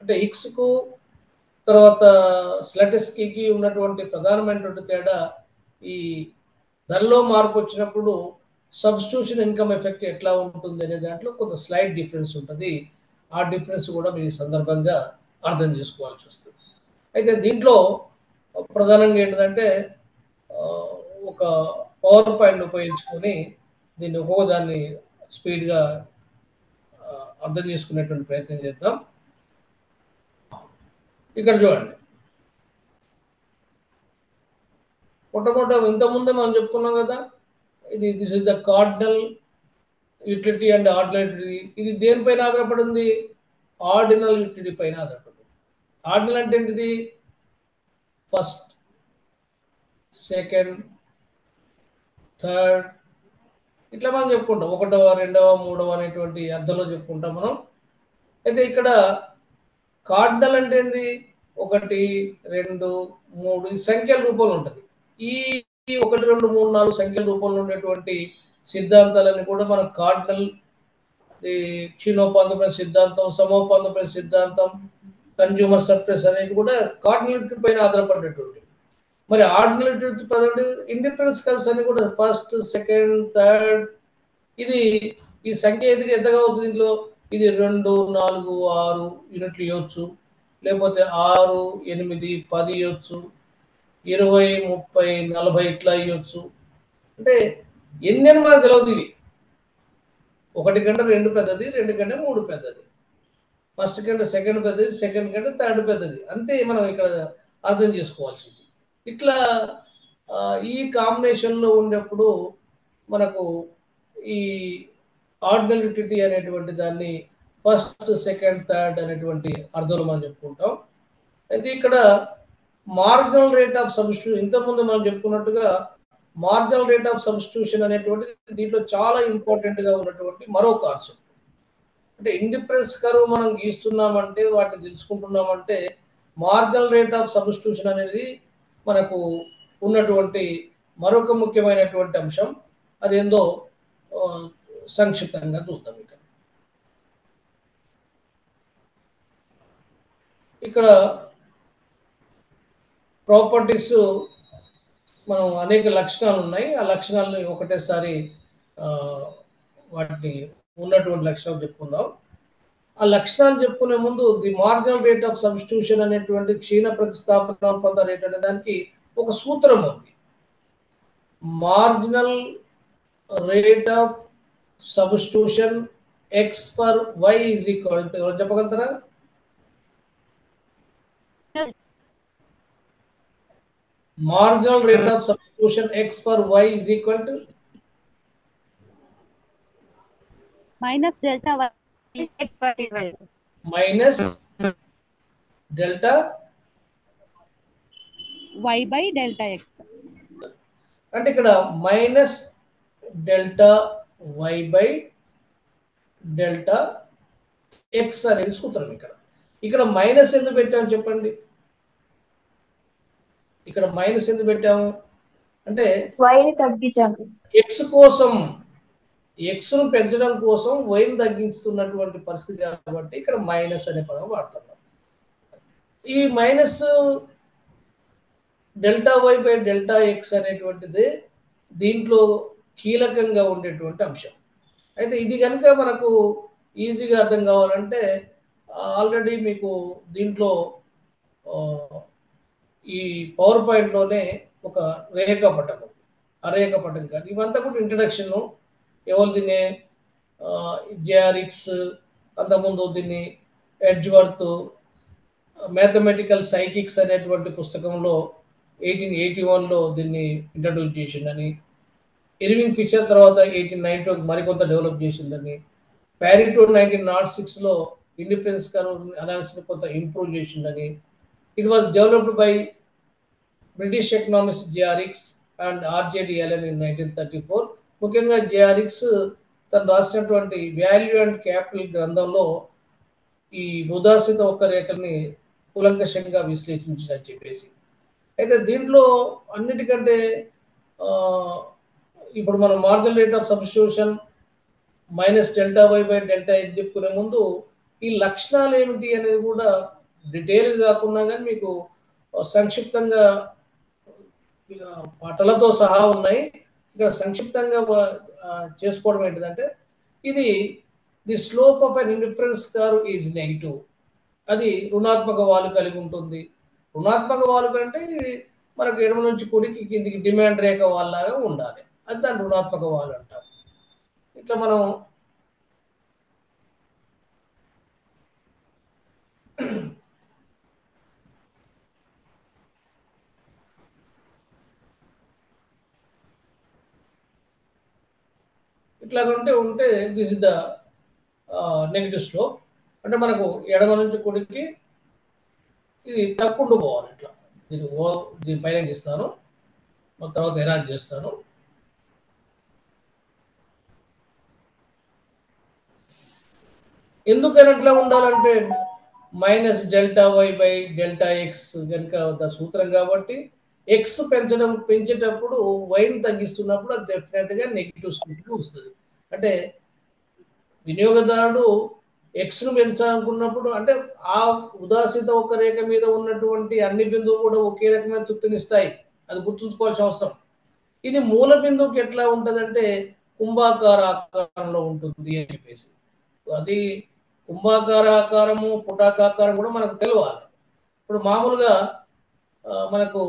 అంటే ఇక్స్కు తర్వాత స్లెటెస్కి ఉన్నటువంటి ప్రధానమైనటువంటి తేడా, ఈ ధరలో మార్పు వచ్చినప్పుడు సబ్స్టిట్యూషన్ ఇన్కమ్ ఎఫెక్ట్ ఎట్లా ఉంటుంది అనే దాంట్లో కొంత స్లైట్ డిఫరెన్స్ ఉంటుంది. ఆ డిఫరెన్స్ కూడా మీరు ఈ సందర్భంగా అర్థం చేసుకోవాల్సి వస్తుంది. అయితే దీంట్లో ప్రధానంగా ఏంటంటే ఒక పవర్ పాయింట్ ఉపయోగించుకొని దీన్ని ఒక్కొక్క దాన్ని స్పీడ్గా అర్థం చేసుకునేటువంటి ప్రయత్నం చేద్దాం. ఇక్కడ చూడండి, మొట్టమొదట ఇంతకుముందే మనం చెప్పుకున్నాం కదా, this is the cardinal utility and ordinal utility. ఇది దేనిపైన ఆధారపడి ఉంది? ఆర్డినల్ యూటిలిటీ పైన ఆధారపడి ఉంది. ఆర్డినల్ అంటే ఏంటిది? ఫస్ట్, సెకండ్, థర్డ్, ఇట్లా మనం చెప్పుకుంటాం, ఒకటవ రెండవ మూడవ అనేటువంటి అర్థంలో చెప్పుకుంటాం మనం. అయితే ఇక్కడ కార్డినల్ అంటే ఏంది, 1 2 3 ఈ సంఖ్యల రూపంలో ఉంటుంది. ఈ 1 2 3 4 సంఖ్యల రూపంలో ఉండేటువంటి సిద్ధాంతాలన్నీ కూడా మన కార్డినల్, ఈ క్షీణోపాంతమైన సిద్ధాంతం, సమోపాంతమైన సిద్ధాంతం, కన్జ్యూమర్ సర్ప్రైస్ అనేవి కూడా కార్డినలిటీ పైన ఆధారపడేటువంటి. మరి ఆర్డినలిటీ ప్రజెంట్ ఇండిఫరెన్స్ కర్వ్స్ అన్ని కూడా ఫస్ట్ సెకండ్ థర్డ్, ఇది ఈ సంఖ్య ఎంతగా అవుతుంది దీంట్లో, ఇది 2 4 6 యూనిట్లు ఇవ్వచ్చు, లేకపోతే 6 8 10 ఇవ్వచ్చు, 20 30 40 ఇట్లా ఇవ్వచ్చు. అంటే ఎన్ని అని మనకు తెలియదు. ఇవి 1 కంటే 2 పెద్దది, 2 కంటే 3 పెద్దది, ఫస్ట్ కంటే సెకండ్ పెద్దది, సెకండ్ కంటే థర్డ్ పెద్దది, అంతే మనం ఇక్కడ అర్థం చేసుకోవాల్సింది. ఇట్లా ఈ కాంబినేషన్లో ఉన్నప్పుడు మనకు ఈ ఆర్డినలిటీ అనేటువంటి దాన్ని ఫస్ట్ సెకండ్ థర్డ్ అనేటువంటి అర్థంలో మనం చెప్పుకుంటాం. అయితే ఇక్కడ మార్జినల్ రేట్ ఆఫ్ సబ్స్టిట్యూషన్, ఇంతకుముందు మనం చెప్పుకున్నట్టుగా మార్జినల్ రేట్ ఆఫ్ సబ్స్టిట్యూషన్ అనేటువంటి దీంట్లో చాలా ఇంపార్టెంట్గా ఉన్నటువంటి మరో కాన్సెప్ట్. అంటే ఇండిఫరెన్స్ కర్వ్ మనం గీస్తున్నామంటే, వాటిని తెలుసుకుంటున్నామంటే, మార్జినల్ రేట్ ఆఫ్ సబ్స్టిట్యూషన్ అనేది మనకు ఉన్నటువంటి మరొక ముఖ్యమైనటువంటి అంశం. అదేందో సంక్షిప్తంగా చూద్దాం. ఇక్కడ ప్రాపర్టీస్ మనం అనేక లక్షణాలు ఉన్నాయి. ఆ లక్షణాలను ఒకటేసారి వాటిని ఉన్నటువంటి లక్షణాలు చెప్పుకుందాం. ఆ లక్షణాలు చెప్పుకునే ముందు the marginal rate of substitution అనేటువంటి క్షీణ ప్రతిస్థాపన ఒప్పంద రేట్ అనే దానికి ఒక సూత్రం ఉంది. Marginal rate of substitution X for Y is equal to, ఎవరు చెప్పగలుగుతారా? Marginal rate of substitution X for Y is equal to minus delta Y minus delta Y by delta X. అంటే ఇక్కడ minus delta Y by delta X అనేది సూత్రం. ఇక్కడ minus ఎందుకు పెట్టాము చెప్పండి? ఇక్కడ మైనస్ ఎందుకు పెట్టాము అంటే ఎక్స్ కోసం, ఎక్స్ను పెంచడం కోసం వైని తగ్గిస్తున్నటువంటి పరిస్థితి కాబట్టి ఇక్కడ మైనస్ అనే పదం వాడుతున్నాం. ఈ minus delta Y by delta X అనేటువంటిది దీంట్లో కీలకంగా ఉండేటువంటి అంశం. అయితే ఇది కనుక మనకు ఈజీగా అర్థం కావాలంటే ఆల్రెడీ మీకు దీంట్లో ఈ పవర్ పాయింట్లోనే ఒక రేఖాపటం ఉంది. ఆ రేఖాపటం కానీ ఇవంతా కూడా ఇంట్రడక్షన్. ఎవరు దీన్ని జేఆర్ఎక్స్, అంతకుముందు దీన్ని ఎడ్జ్వర్త్ మ్యాథమెటికల్ సైకిక్స్ అనేటువంటి పుస్తకంలో 1881లో దీన్ని ఇంట్రడ్యూస్ చేసిందని, ఇర్వింగ్ ఫిషర్ తర్వాత 1892 మరికొంత డెవలప్ చేసిందని, ప్యారిటో 1906లో ఇండిఫరెన్స్ కర్వ్ అనాలిసిస్ కొంత ఇంప్రూవ్ చేసిందని, it was developed by British economist J R Hicks and R G D Allen in 1934. ముఖ్యంగా జేఆర్ఎక్స్ తను రాసినటువంటి వాల్యూ అండ్ క్యాపిటల్ గ్రంథంలో ఈ ఉదాసిత ఒక్క రేఖల్ని కూలంకషంగా విశ్లేషించిందని చెప్పేసి. అయితే దీంట్లో అన్నిటికంటే ఇప్పుడు మనం marginal rate of substitution minus delta Y by delta X చెప్పుకునే ముందు ఈ లక్షణాలు ఏమిటి అనేది కూడా డీటెయిల్ కాకుండా కానీ మీకు సంక్షిప్తంగా పాటలతో సహా ఉన్నాయి. ఇక్కడ సంక్షిప్తంగా చేసుకోవడం ఏంటిదంటే, ఇది the slope of an indifference curve is negative. అది రుణాత్మక వాలు కలిగి ఉంటుంది. రుణాత్మక వాలు కంటే మనకు ఎడమ నుంచి కుడికి కిందికి డిమాండ్ రేఖ వాళ్ళలాగా ఉండాలి. అది దాన్ని రుణాత్మక వాలు అంటాం. ఇట్లా మనం ఇట్లా ఉంటే this is the negative slope. అంటే మనకు ఎడమ నుంచి కుడికి ఇది తక్కుంటూ పోవాలి. ఇట్లా దీని పైన ఇస్తాను, తర్వాత ఎరాజ్ చేస్తాను. ఎందుకని అట్లా ఉండాలంటే minus delta Y by delta X కనుక సూత్రం కాబట్టి ఎక్స్ పెంచేటప్పుడు వైని తగ్గిస్తున్నప్పుడు అది డెఫినెట్గా నెగిటివ్ స్పీడ్కి వస్తుంది. అంటే వినియోగదారుడు ఎక్స్ను పెంచాలనుకున్నప్పుడు అంటే ఆ ఉదాసీత ఒక రేఖ మీద ఉన్నటువంటి అన్ని బిందువులు కూడా ఒకే రకమైన తృప్తినిస్తాయి. అది గుర్తుంచుకోవాల్సిన అవసరం. ఇది మూల బిందువుకి ఎట్లా ఉంటుందంటే కుంభాకార ఆకారంలో ఉంటుంది అని చెప్పేసి. అది కుంభాకార ఆకారము పుటాకారం కూడా మనకు తెలియాలి. ఇప్పుడు మామూలుగా మనకు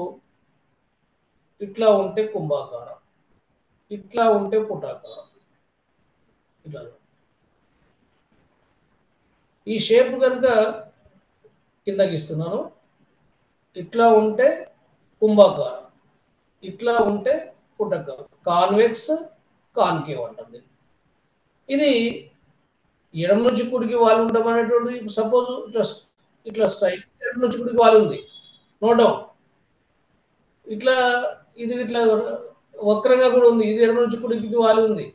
ఇట్లా ఉంటే కుంభాకారం, ఇట్లా ఉంటే పుటాకారం, ఇట్లా ఈ షేప్ కనుక కిందకి ఇస్తున్నాను. ఇట్లా ఉంటే కుంభాకారం, ఇట్లా ఉంటే పుటాకారం, కాన్వెక్స్ కాన్కేవ్ అంటుంది. ఇది ఎడమ నుంచి కుడికి వాలి ఉండడం అనేటువంటిది సపోజ్ ఇట్లా స్ట్రైక్ ఎడమ నుంచి కుడికి వాలి ఉంది, నో డౌట్. ఇట్లా ఇది ఇట్లా వక్రంగా కూడా ఉంది, ఇది ఎడమ నుంచి కుడికి వాలి ఉంది.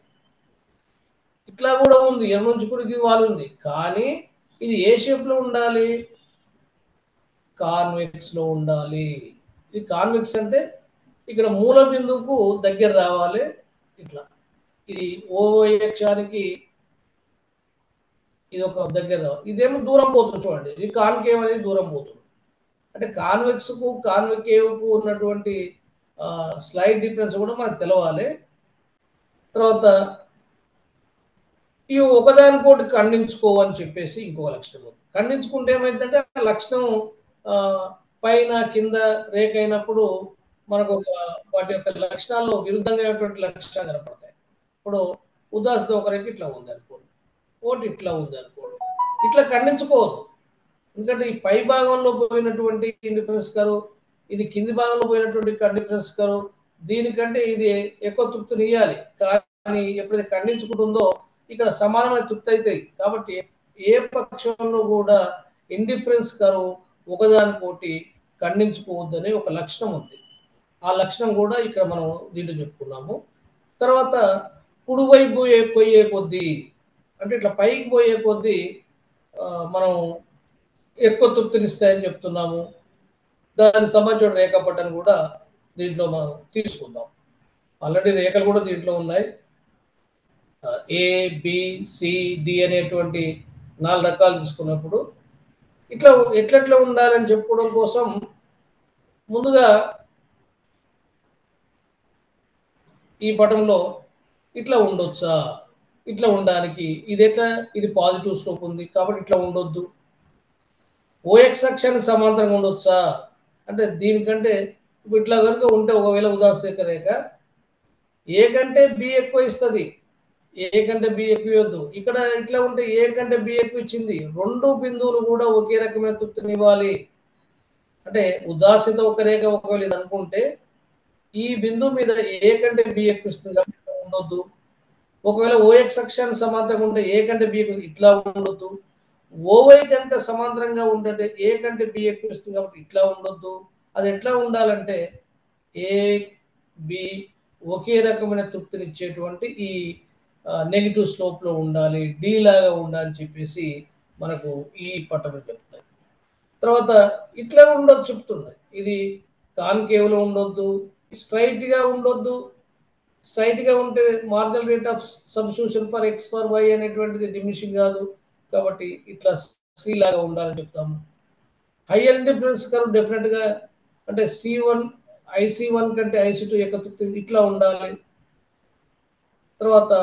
ఇట్లా కూడా ఉంది, ఎడమ నుంచి కుడికి వాలి ఉంది. కానీ ఇది ఏ షేప్లో ఉండాలి? కాన్వెక్స్లో ఉండాలి. ఇది కాన్వెక్స్ అంటే ఇక్కడ మూల బిందువుకు దగ్గర రావాలి. ఇట్లా ఇది ఓవై అక్షానికి ఇది ఒక దగ్గర రావాలి. ఇదేమో దూరం పోతుంది చూడండి. ఇది కాన్కేవ్ అనేది దూరం పోతుంది. అంటే కాన్వెక్స్కు కాన్కేవ్కు ఉన్నటువంటి స్లైడ్ డిఫరెన్స్ కూడా మనకు తెలవాలి. తర్వాత ఇవి ఒకదానికోటి ఖండించుకోవని చెప్పేసి ఇంకొక లక్షణం ఉంది. ఖండించుకుంటే ఏమైందంటే ఆ లక్షణం పైన కింద రేఖ అయినప్పుడు మనకు వాటి యొక్క లక్షణాల్లో విరుద్ధంగా లక్షణాలు కనపడతాయి. ఇప్పుడు ఉదాసీత ఒక రేఖ ఇట్లా ఉంది అనుకోండి, ఒకటి ఇట్లా ఉంది అనుకోండి, ఇట్లా ఖండించుకోవద్దు. ఎందుకంటే ఈ పై భాగంలో పోయినటువంటి డిఫరెన్స్ కరువు, ఇది కింది భాగంలో పోయినటువంటి డిఫరెన్స్ కరువు, దీనికంటే ఇది ఎక్కువ తృప్తిని ఇవ్వాలి. కానీ ఎప్పుడైతే ఖండించుకుంటుందో ఇక్కడ సమానమైన తృప్తి అవుతాయి. కాబట్టి ఏ పక్షంలో కూడా ఇండిఫరెన్స్ కరువు ఒకదానికోటి ఖండించుకోవద్దని ఒక లక్షణం ఉంది. ఆ లక్షణం కూడా ఇక్కడ మనం దీంట్లో చెప్పుకున్నాము. తర్వాత కుడివైపు పోయే కొద్దీ అంటే ఇట్లా పైకి పోయే కొద్దీ మనం ఎక్కువ తృప్తినిస్తాయని చెప్తున్నాము. దానికి సంబంధించిన రేఖాపటాన్ని కూడా దీంట్లో మనం తీసుకుందాం. ఆల్రెడీ రేఖలు కూడా దీంట్లో ఉన్నాయి. ఏ, బి, సి, డి అనేటువంటి 4 రకాలు తీసుకున్నప్పుడు ఇట్లా ఎట్లెట్లా ఉండాలని చెప్పుకోవడం కోసం ముందుగా ఈ పటంలో ఇట్లా ఉండొచ్చా, ఇట్లా ఉండడానికి ఇది ఎట్లా, ఇది పాజిటివ్ స్లోప్ ఉంది కాబట్టి ఇట్లా ఉండొద్దు. ఓఎక్స్ అక్షానికి సమాంతరంగా ఉండొచ్చా అంటే దీనికంటే ఇట్లా కనుక ఉంటే ఒకవేళ ఉదాసీత రేఖ ఏ కంటే బి ఎక్కువ ఇస్తుంది, ఏ కంటే బి ఎక్కువ ఇవ్వద్దు. ఇక్కడ ఇట్లా ఉంటే ఏ కంటే బి ఎక్కువ ఇచ్చింది. 2 బిందువులు కూడా ఒకే రకమైన తృప్తిని ఇవ్వాలి. అంటే ఉదాసీత ఒక రేఖ ఒకవేళ ఇది అనుకుంటే ఈ బిందువు మీద ఏ కంటే బి ఎక్కువ ఇస్తుంది కాబట్టి ఉండొద్దు. ఒకవేళ ఓఎక్స్ అక్షానికి సమాంతరంగా ఉంటే ఏ కంటే బి ఎక్కువ ఇట్లా ఉండొద్దు. ఓవై కనుక సమాంతరంగా ఉంటే ఏ కంటే బి ఎక్కువ ఇస్తుంది కాబట్టి ఇట్లా ఉండొద్దు. అది ఎట్లా ఉండాలంటే ఏ బి ఒకే రకమైన తృప్తినిచ్చేటువంటి ఈ నెగిటివ్ స్లోప్లో ఉండాలి, డి లాగా ఉండాలని చెప్పేసి మనకు ఈ పట్టణం చెప్తాయి. తర్వాత ఇట్లా ఉండొద్దు చెప్తున్నాయి. ఇది కాన్కేవ్లో ఉండొద్దు, స్ట్రైట్గా ఉండొద్దు. స్ట్రైట్గా ఉంటే marginal rate of substitution for X for Y అనేటువంటిది డిమినిషింగ్ కాదు. కాబట్టి ఇట్లా సి లాగా ఉండాలని చెప్తాము. హయ్యర్ డిఫరెన్స్ కర్వ్ డెఫినెట్గా అంటే C1 IC1 కంటే IC2 ఎక్కువ తృప్తి ఇట్లా ఉండాలి. తర్వాత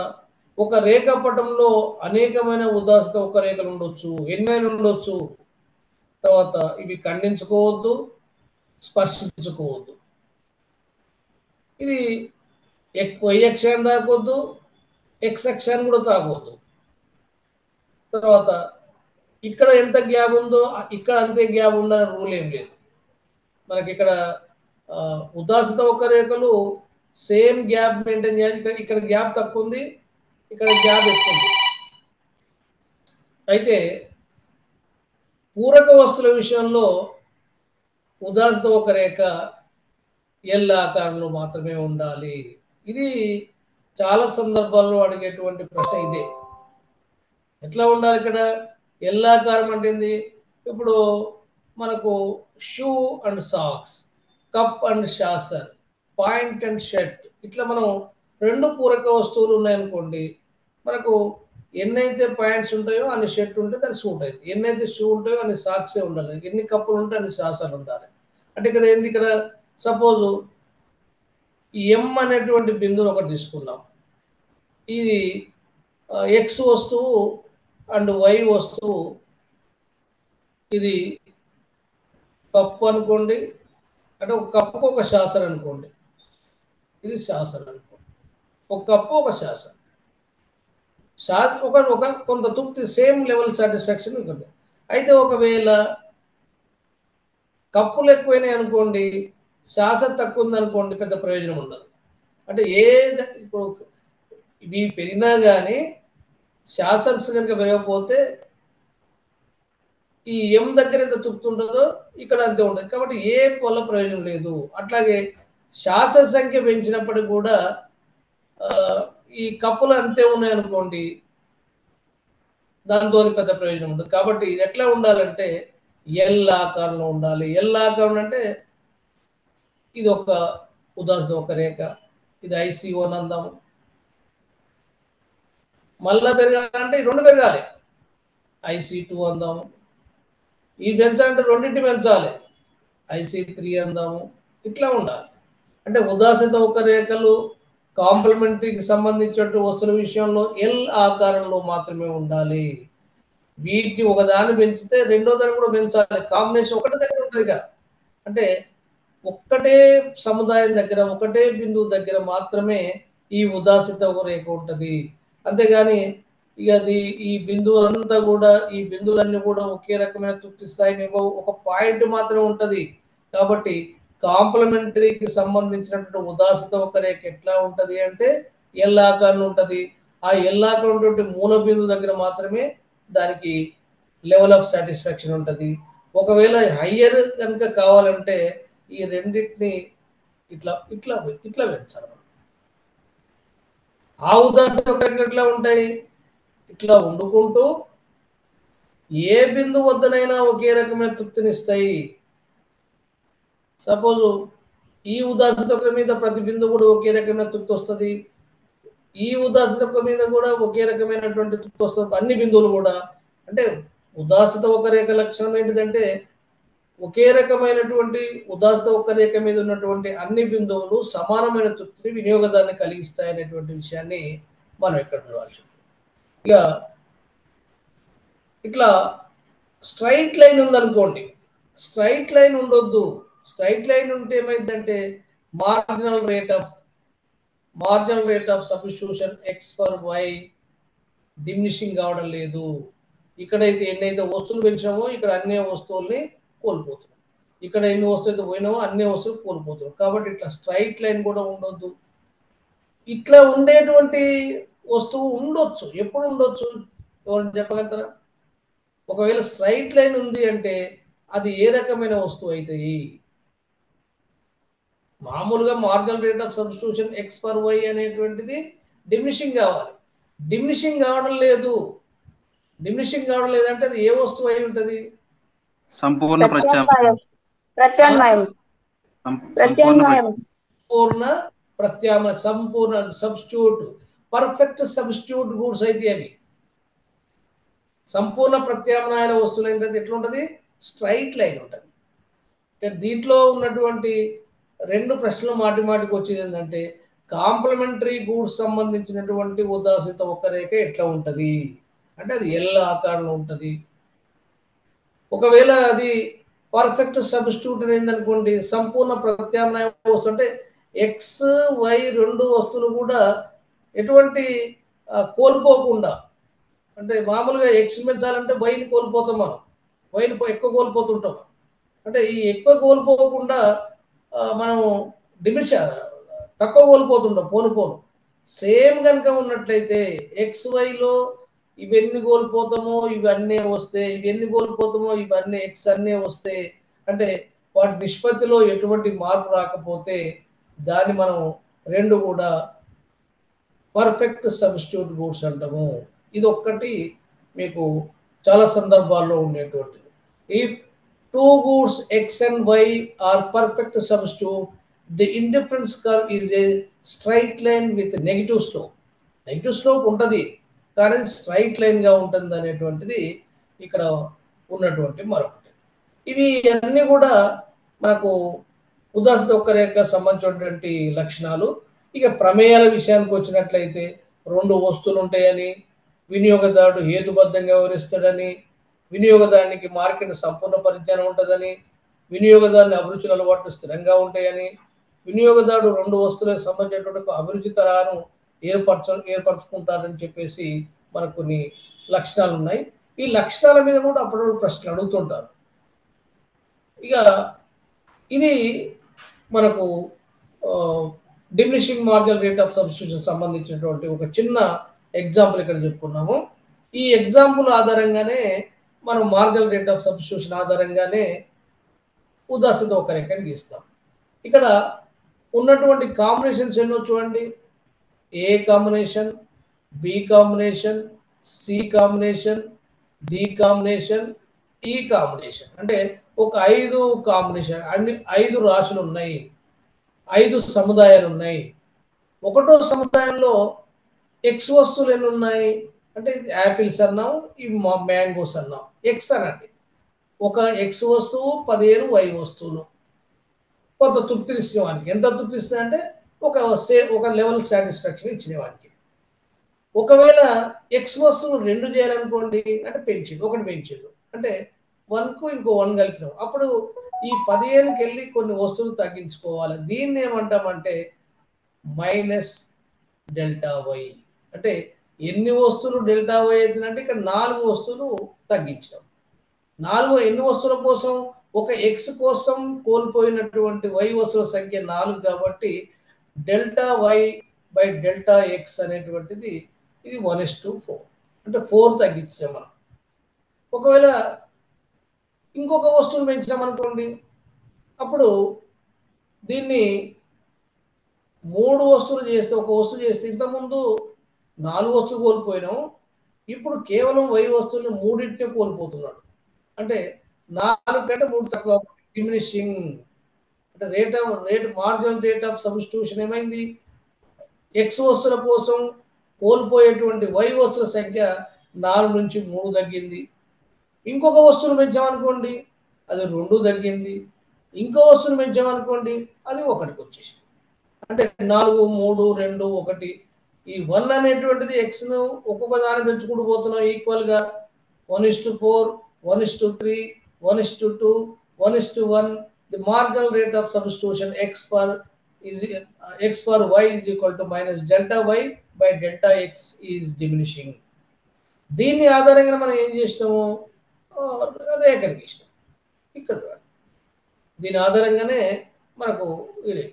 ఒక రేఖాపటంలో అనేకమైన ఉదాసీత ఒక రేఖలు ఉండొచ్చు, ఎన్నైనా ఉండొచ్చు. తర్వాత ఇవి ఖండించుకోవద్దు, స్పర్శించుకోవద్దు. ఇది Y అక్షాన్ని తాకొద్దు, ఎక్స్ అక్షాన్ని కూడా తాకొద్దు. తర్వాత ఇక్కడ ఎంత గ్యాప్ ఉందో ఇక్కడ అంతే గ్యాప్ ఉందనే రూల్ ఏం లేదు. మనకి ఇక్కడ ఉదాసీత ఒక రేఖలు సేమ్ గ్యాప్ మెయింటైన్ చేయాలి. ఇక్కడ గ్యాప్ తక్కువ ఉంది, ఇక్కడ గ్యాప్ ఎక్కువ ఉంది. అయితే పూరక వస్తువుల విషయంలో ఉదాసీత ఒక రేఖ ఎల్ ఆకారంలో మాత్రమే ఉండాలి. ఇది చాలా సందర్భాల్లో అడిగేటువంటి ప్రశ్న ఇదే. ఎట్లా ఉండాలి ఇక్కడ? ఎల్లాకారం అంటేంది? ఇప్పుడు మనకు shoe and socks, cup and saucer, point and shirt, ఇట్లా మనం 2 పూరక వస్తువులు ఉన్నాయనుకోండి, మనకు ఎన్నైతే పాయింట్స్ ఉంటాయో అన్ని షర్ట్ ఉంటే దానికి సూట్ అవుతుంది, ఎన్నైతే షూ ఉంటాయో అన్ని సాక్సే ఉండాలి, ఎన్ని కప్పులు ఉంటే అన్ని షాసర్లు ఉండాలి. అంటే ఇక్కడ ఏంది? ఇక్కడ సపోజు ఎం అనేటువంటి బిందువుని ఒకటి తీసుకున్నాం. ఇది ఎక్స్ వస్తువు అండ్ వై వస్తువు, ఇది కప్పు అనుకోండి, అంటే ఒక కప్పుకు ఒక శాసనం అనుకోండి, ఇది శాసనం అనుకోండి, ఒక కప్పు ఒక శాసనం. ఒక కొంత తృప్తి, సేమ్ లెవెల్ సాటిస్ఫాక్షన్ ఉంటుంది. అయితే ఒకవేళ కప్పులు ఎక్కువైనాయి అనుకోండి, శాసన తక్కువ ఉందనుకోండి, పెద్ద ప్రయోజనం ఉండదు. అంటే ఇప్పుడు ఇవి పెరిగినా కానీ శాసన్స్ కనుక పెరగకపోతే ఈ ఎం దగ్గర ఎంత తృప్తి ఉంటుందో ఇక్కడ అంతే ఉంటుంది. కాబట్టి ఏ వల్ల ప్రయోజనం లేదు. అట్లాగే శాసన సంఖ్య పెంచినప్పటికి కూడా ఈ కప్పులు అంతే ఉన్నాయనుకోండి, దాంతో పెద్ద ప్రయోజనం ఉండదు. కాబట్టి ఇది ఎట్లా ఉండాలంటే ఎల్ ఆకారంలో ఉండాలి. ఎల్ ఆకారం అంటే ఇది ఒక ఉదాహరణ, ఒక రేఖ, ఇది IC1 అందాము. మళ్ళా పెరగాలంటే 2 పెరగాలి, IC2 అందాము. ఈ పెంచాలంటే రెండింటి పెంచాలి, IC3 అందాము. ఇట్లా ఉండాలి. అంటే ఉదాసిత ఒక రేఖలు కాంప్లిమెంటరీకి సంబంధించిన వస్తువుల విషయంలో ఎల్ ఆకారంలో మాత్రమే ఉండాలి. వీటిని ఒకదాన్ని పెంచితే రెండో దాన్ని కూడా పెంచాలి. కాంబినేషన్ ఒకటి దగ్గర ఉంటుంది. అంటే ఒక్కటే సముదాయం దగ్గర, ఒకటే బిందువు దగ్గర మాత్రమే ఈ ఉదాసిత ఒక రేఖ ఉంటుంది. అంతేగాని ఇక అది ఈ బిందువు అంతా కూడా, ఈ బిందువులన్నీ కూడా ఒకే రకమైన తృప్తి స్థాయిని ఇవ్వవు, ఒక పాయింట్ మాత్రమే ఉంటుంది. కాబట్టి కాంప్లిమెంటరీకి సంబంధించినటువంటి ఉదాసిత ఒక రేఖ ఎట్లా ఉంటుంది అంటే ఎల్ ఆకారం ఉంటుంది. ఆ ఎల్ ఆకారం మూల బిందువు దగ్గర మాత్రమే దానికి లెవెల్ ఆఫ్ సాటిస్ఫాక్షన్ ఉంటుంది. ఒకవేళ హయ్యర్ కనుక కావాలంటే ఈ రెండింటిని ఇట్లా ఇట్లా ఇట్లా పెంచాలి. ఆ ఉదాసిత ఒక రేఖ ఎట్లా ఉంటాయి? ఇట్లా వండుకుంటూ ఏ బిందువు వద్దనైనా ఒకే రకమైన తృప్తినిస్తాయి. సపోజు ఈ ఉదాసిత ఒక మీద ప్రతి బిందువు కూడా ఒకే రకమైన తృప్తి వస్తుంది, ఈ ఉదాసిత ఒక మీద కూడా ఒకే రకమైనటువంటి తృప్తి వస్తుంది, అన్ని బిందువులు కూడా. అంటే ఉదాసిత ఒక రేఖ లక్షణం ఏంటిదంటే ఒకే రకమైనటువంటి ఉదాసిత ఒక రేఖ మీద ఉన్నటువంటి అన్ని బిందువులు సమానమైన తృప్తిని, వినియోగదాన్ని కలిగిస్తాయి అనేటువంటి విషయాన్ని మనం ఇక్కడ చూడాల్సి. ఇక ఇట్లా స్ట్రైట్ లైన్ ఉందనుకోండి, స్ట్రైట్ లైన్ ఉండొద్దు. స్ట్రైట్ లైన్ ఉంటే ఏమైందంటే marginal rate of substitution X for Y diminishing కావడం లేదు. ఇక్కడైతే ఎన్నైతే వస్తువులు పెంచినామో ఇక్కడ అన్ని వస్తువుల్ని కోల్పోతున్నాం, ఇక్కడ ఎన్ని వస్తువులు అయితే పోయినామో అన్ని వస్తువులు కోల్పోతున్నాం. కాబట్టి ఇట్లా స్ట్రైట్ లైన్ కూడా ఉండొద్దు. ఇట్లా ఉండేటువంటి వస్తువు ఉండొచ్చు, ఎప్పుడు ఉండొచ్చు ఎవరు చెప్పగలుగుతారా? ఒకవేళ స్ట్రైట్ లైన్ ఉంది అంటే అది ఏ రకమైన వస్తువు అవుతాయి? మామూలుగా marginal rate of substitution X for Y అనేటువంటిది డిమినిషింగ్ కావాలి. డిమినిషింగ్ కావడం లేదు. డిమినిషింగ్ కావడం లేదంటే అది ఏ వస్తువు అయి ఉంటుంది? సంపూర్ణ సంపూర్ణ సబ్స్టిట్యూట్, పర్ఫెక్ట్ సబ్స్టిట్యూట్ గూడ్స్ అయితే అవి. సంపూర్ణ ప్రత్యామ్నాయాల వస్తువులు ఏంటంటే ఎట్లుంటుంది? స్ట్రైట్ లైన్ ఉంటుంది. దీంట్లో ఉన్నటువంటి 2 ప్రశ్నలు మాటికి వచ్చేది ఏంటంటే కాంప్లిమెంటరీ గూడ్స్ సంబంధించినటువంటి ఉదాసిత ఒక రేఖ ఎట్లా ఉంటుంది అంటే అది ఎల్ ఆకారంలో ఉంటుంది. ఒకవేళ అది పర్ఫెక్ట్ సబ్స్టిట్యూట్ ఏందనుకోండి, సంపూర్ణ ప్రత్యామ్నాయ వస్తువు అంటే ఎక్స్ వై 2 వస్తువులు కూడా ఎటువంటి కోల్పోకుండా, అంటే మామూలుగా ఎక్స్ పెంచాలంటే వైని కోల్పోతాం, మనం వైని ఎక్కువ కోల్పోతుంటాం. అంటే ఈ ఎక్కువ కోల్పోకుండా మనం తక్కువ కోల్పోతుంటాం పోను. సేమ్ కనుక ఉన్నట్లయితే ఎక్స్ వైలో ఇవన్నీ కోల్పోతామో ఇవన్నీ వస్తే, ఇవన్నీ కోల్పోతామో ఇవన్నీ ఎక్స్ అన్నీ వస్తే, అంటే వాటి నిష్పత్తిలో ఎటువంటి మార్పు రాకపోతే దాన్ని మనం 2 కూడా పర్ఫెక్ట్ సబ్స్టిట్యూట్ గూడ్స్ అంటాము. ఇది ఒక్కటి మీకు చాలా సందర్భాల్లో ఉండేటువంటిది. ఈ two goods X and Y are perfect substitute, the indifference curve is a straight line with negative slope. Negative slope ఉంటుంది కానీ స్ట్రైట్ లైన్గా ఉంటుంది అనేటువంటిది ఇక్కడ ఉన్నటువంటి మరొకటి. ఇవి అన్నీ కూడా మనకు ఉదాసీన వక్రరేఖకు సంబంధించినటువంటి లక్షణాలు. ఇక ప్రమేయాల విషయానికి వచ్చినట్లయితే రెండు వస్తువులు ఉంటాయని, వినియోగదారుడు హేతుబద్ధంగా వివరిస్తాడని, వినియోగదారునికి మార్కెట్ సంపూర్ణ పరిజ్ఞానం ఉంటుందని, వినియోగదారుని అభిరుచుల అలవాట్లు స్థిరంగా ఉంటాయని, వినియోగదారుడు రెండు వస్తువులకు సంబంధించినటువంటి అభిరుచి తరాను ఏర్పరచుకుంటారని చెప్పేసి మనకు కొన్ని లక్షణాలు ఉన్నాయి. ఈ లక్షణాల మీద కూడా అప్పుడప్పుడు ప్రశ్నలు అడుగుతుంటారు. ఇక ఇది మనకు diminishing marginal rate of substitution సంబంధించినటువంటి ఒక చిన్న ఎగ్జాంపుల్ ఇక్కడ చెప్పుకున్నాము. ఈ ఎగ్జాంపుల్ ఆధారంగానే మనం మార్జినల్ రేట్ ఆఫ్ సబ్స్టిట్యూషన్ ఆధారంగానే ఉదాసీన వక్రరేఖను గీస్తాం. ఇక్కడ ఉన్నటువంటి కాంబినేషన్స్ ఎన్నో చూడండి. A combination, B combination, C combination, D combination, E combination. అంటే ఒక 5 కాంబినేషన్, అన్ని 5 రాశులు ఉన్నాయి, 5 సముదాయాలు ఉన్నాయి. ఒకటో సముదాయంలో ఎక్స్ వస్తువులు ఎన్ని ఉన్నాయి అంటే యాపిల్స్ అన్నాం, ఇవి మ్యాంగోస్ అన్నాం, ఎక్స్ అనండి. ఒక ఎక్స్ వస్తువు 15 వై వస్తువులు కొంత తృప్తినిచ్చే వానికి. ఎంత తృప్తిస్తుంది అంటే ఒక లెవెల్ సాటిస్ఫాక్షన్ ఇచ్చిన వానికి. ఒకవేళ ఎక్స్ వస్తువులు 2 చేయాలనుకోండి అంటే ఒకటి పెంచిండు అంటే 1కు ఇంకో 1 కలిపినాం. అప్పుడు ఈ 15కి వెళ్ళి కొన్ని వస్తువులు తగ్గించుకోవాలి. దీన్ని ఏమంటామంటే మైనస్ డెల్టా వై. అంటే ఎన్ని వస్తువులు డెల్టా వై అవుతుందంటే ఇక్కడ 4 వస్తువులు తగ్గించాం. ఎన్ని వస్తువుల కోసం? ఒక ఎక్స్ కోసం కోల్పోయినటువంటి వై వస్తువుల సంఖ్య 4 కాబట్టి delta Y by delta X అనేటువంటిది ఇది 1:4 అంటే 4 తగ్గించాం మనం. ఒకవేళ ఇంకొక వస్తువును పెంచినామనుకోండి, అప్పుడు దీన్ని 3 వస్తువులు చేస్తే, ఒక వస్తువు చేస్తే ఇంతకుముందు 4 వస్తువులు కోల్పోయినాం, ఇప్పుడు కేవలం వై వస్తువులు 3 కోల్పోతున్నాడు. అంటే 4 కంటే 3 తక్కువ, డిమినిషింగ్. అంటే మార్జినల్ రేట్ ఆఫ్ సబ్స్టిట్యూషన్ ఏమైంది? ఎక్స్ వస్తువుల కోసం కోల్పోయేటువంటి వై వస్తువుల సంఖ్య 4 నుంచి 3 తగ్గింది. ఇంకొక వస్తువును పెంచామనుకోండి అది 2 తగ్గింది. ఇంకో వస్తువును పెంచామనుకోండి అది 1కి వచ్చేసింది. అంటే 4, 3, 2, 1. ఈ 1 అనేటువంటిది ఎక్స్ను ఒక్కొక్క దాన్ని పెంచుకుంటూ పోతున్నాం ఈక్వల్గా. 1:4, 1:3, 1:2, 1:1. The marginal rate of substitution x for y is equal to minus delta y by delta x is diminishing. దీన్ని ఆధారంగా మనం ఏం చేసినాము? రేఖను గీసినాం. ఇక్కడ దీని ఆధారంగానే మనకు ఈ రేఖ.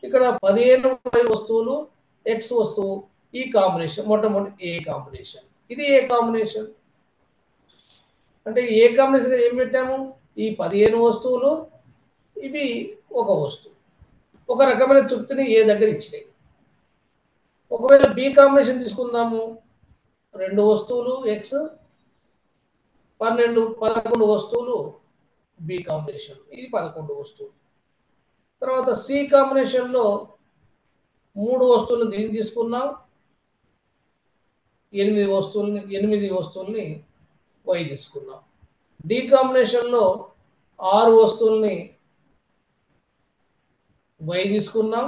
ఇక్కడ 15 వస్తువులు ఎక్స్ వస్తువు, ఈ కాంబినేషన్ మొట్టమొదటి ఏ కాంబినేషన్. ఇది ఏ కాంబినేషన్ అంటే ఏ కాంబినేషన్ ఏం పెట్టాము? ఈ 15 వస్తువులు, ఇవి ఒక వస్తువు, ఒక రకమైన తృప్తిని ఏ దగ్గర ఇచ్చినాయి. ఒకవేళ బి కాంబినేషన్ తీసుకుందాము, 2 వస్తువులు ఎక్స్, 11 వస్తువులు బి కాంబినేషన్, ఇది 11 వస్తువులు. తర్వాత సి కాంబినేషన్లో 3 వస్తువులు దీన్ని తీసుకున్నాం, 8 వస్తువుల్ని వై తీసుకున్నాం. డి కాంబినేషన్లో 6 వస్తువుల్ని వై తీసుకున్నాం,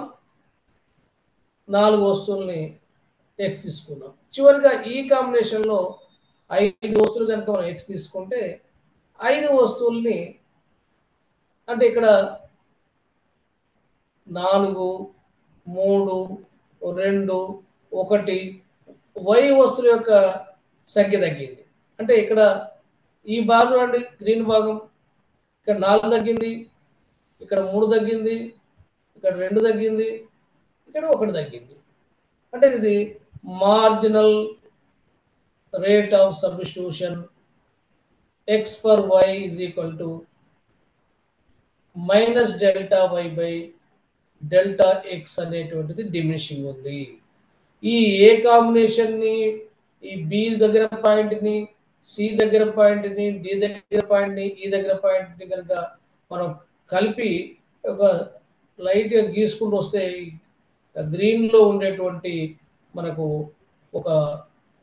4 వస్తువుల్ని ఎక్స్ తీసుకున్నాం. చివరిగా ఈ కాంబినేషన్లో 5 వస్తువులు కనుక మనం ఎక్స్ తీసుకుంటే 5 వస్తువుల్ని అంటే ఇక్కడ 4, 3, 2, 1 వై వస్తువుల యొక్క సంఖ్య తగ్గింది. అంటే ఇక్కడ ఈ భాగం అండి గ్రీన్ భాగం, ఇక్కడ 4 తగ్గింది, ఇక్కడ 3 తగ్గింది, ఇక్కడ 2 తగ్గింది, ఇక్కడ 1 తగ్గింది. అంటే ఇది marginal rate of substitution X for Y is equal to minus delta Y by delta X అనేటువంటిది డిమినిషింగ్ ఉంది. ఈ ఏ కాంబినేషన్ని, ఈ బి దగ్గర పాయింట్ని, సి దగ్గర పాయింట్ని, డి దగ్గర పాయింట్ని, ఈ దగ్గర పాయింట్ని కనుక మనం కలిపి ఒక లైట్గా గీసుకుంటూ వస్తే గ్రీన్లో ఉండేటువంటి మనకు ఒక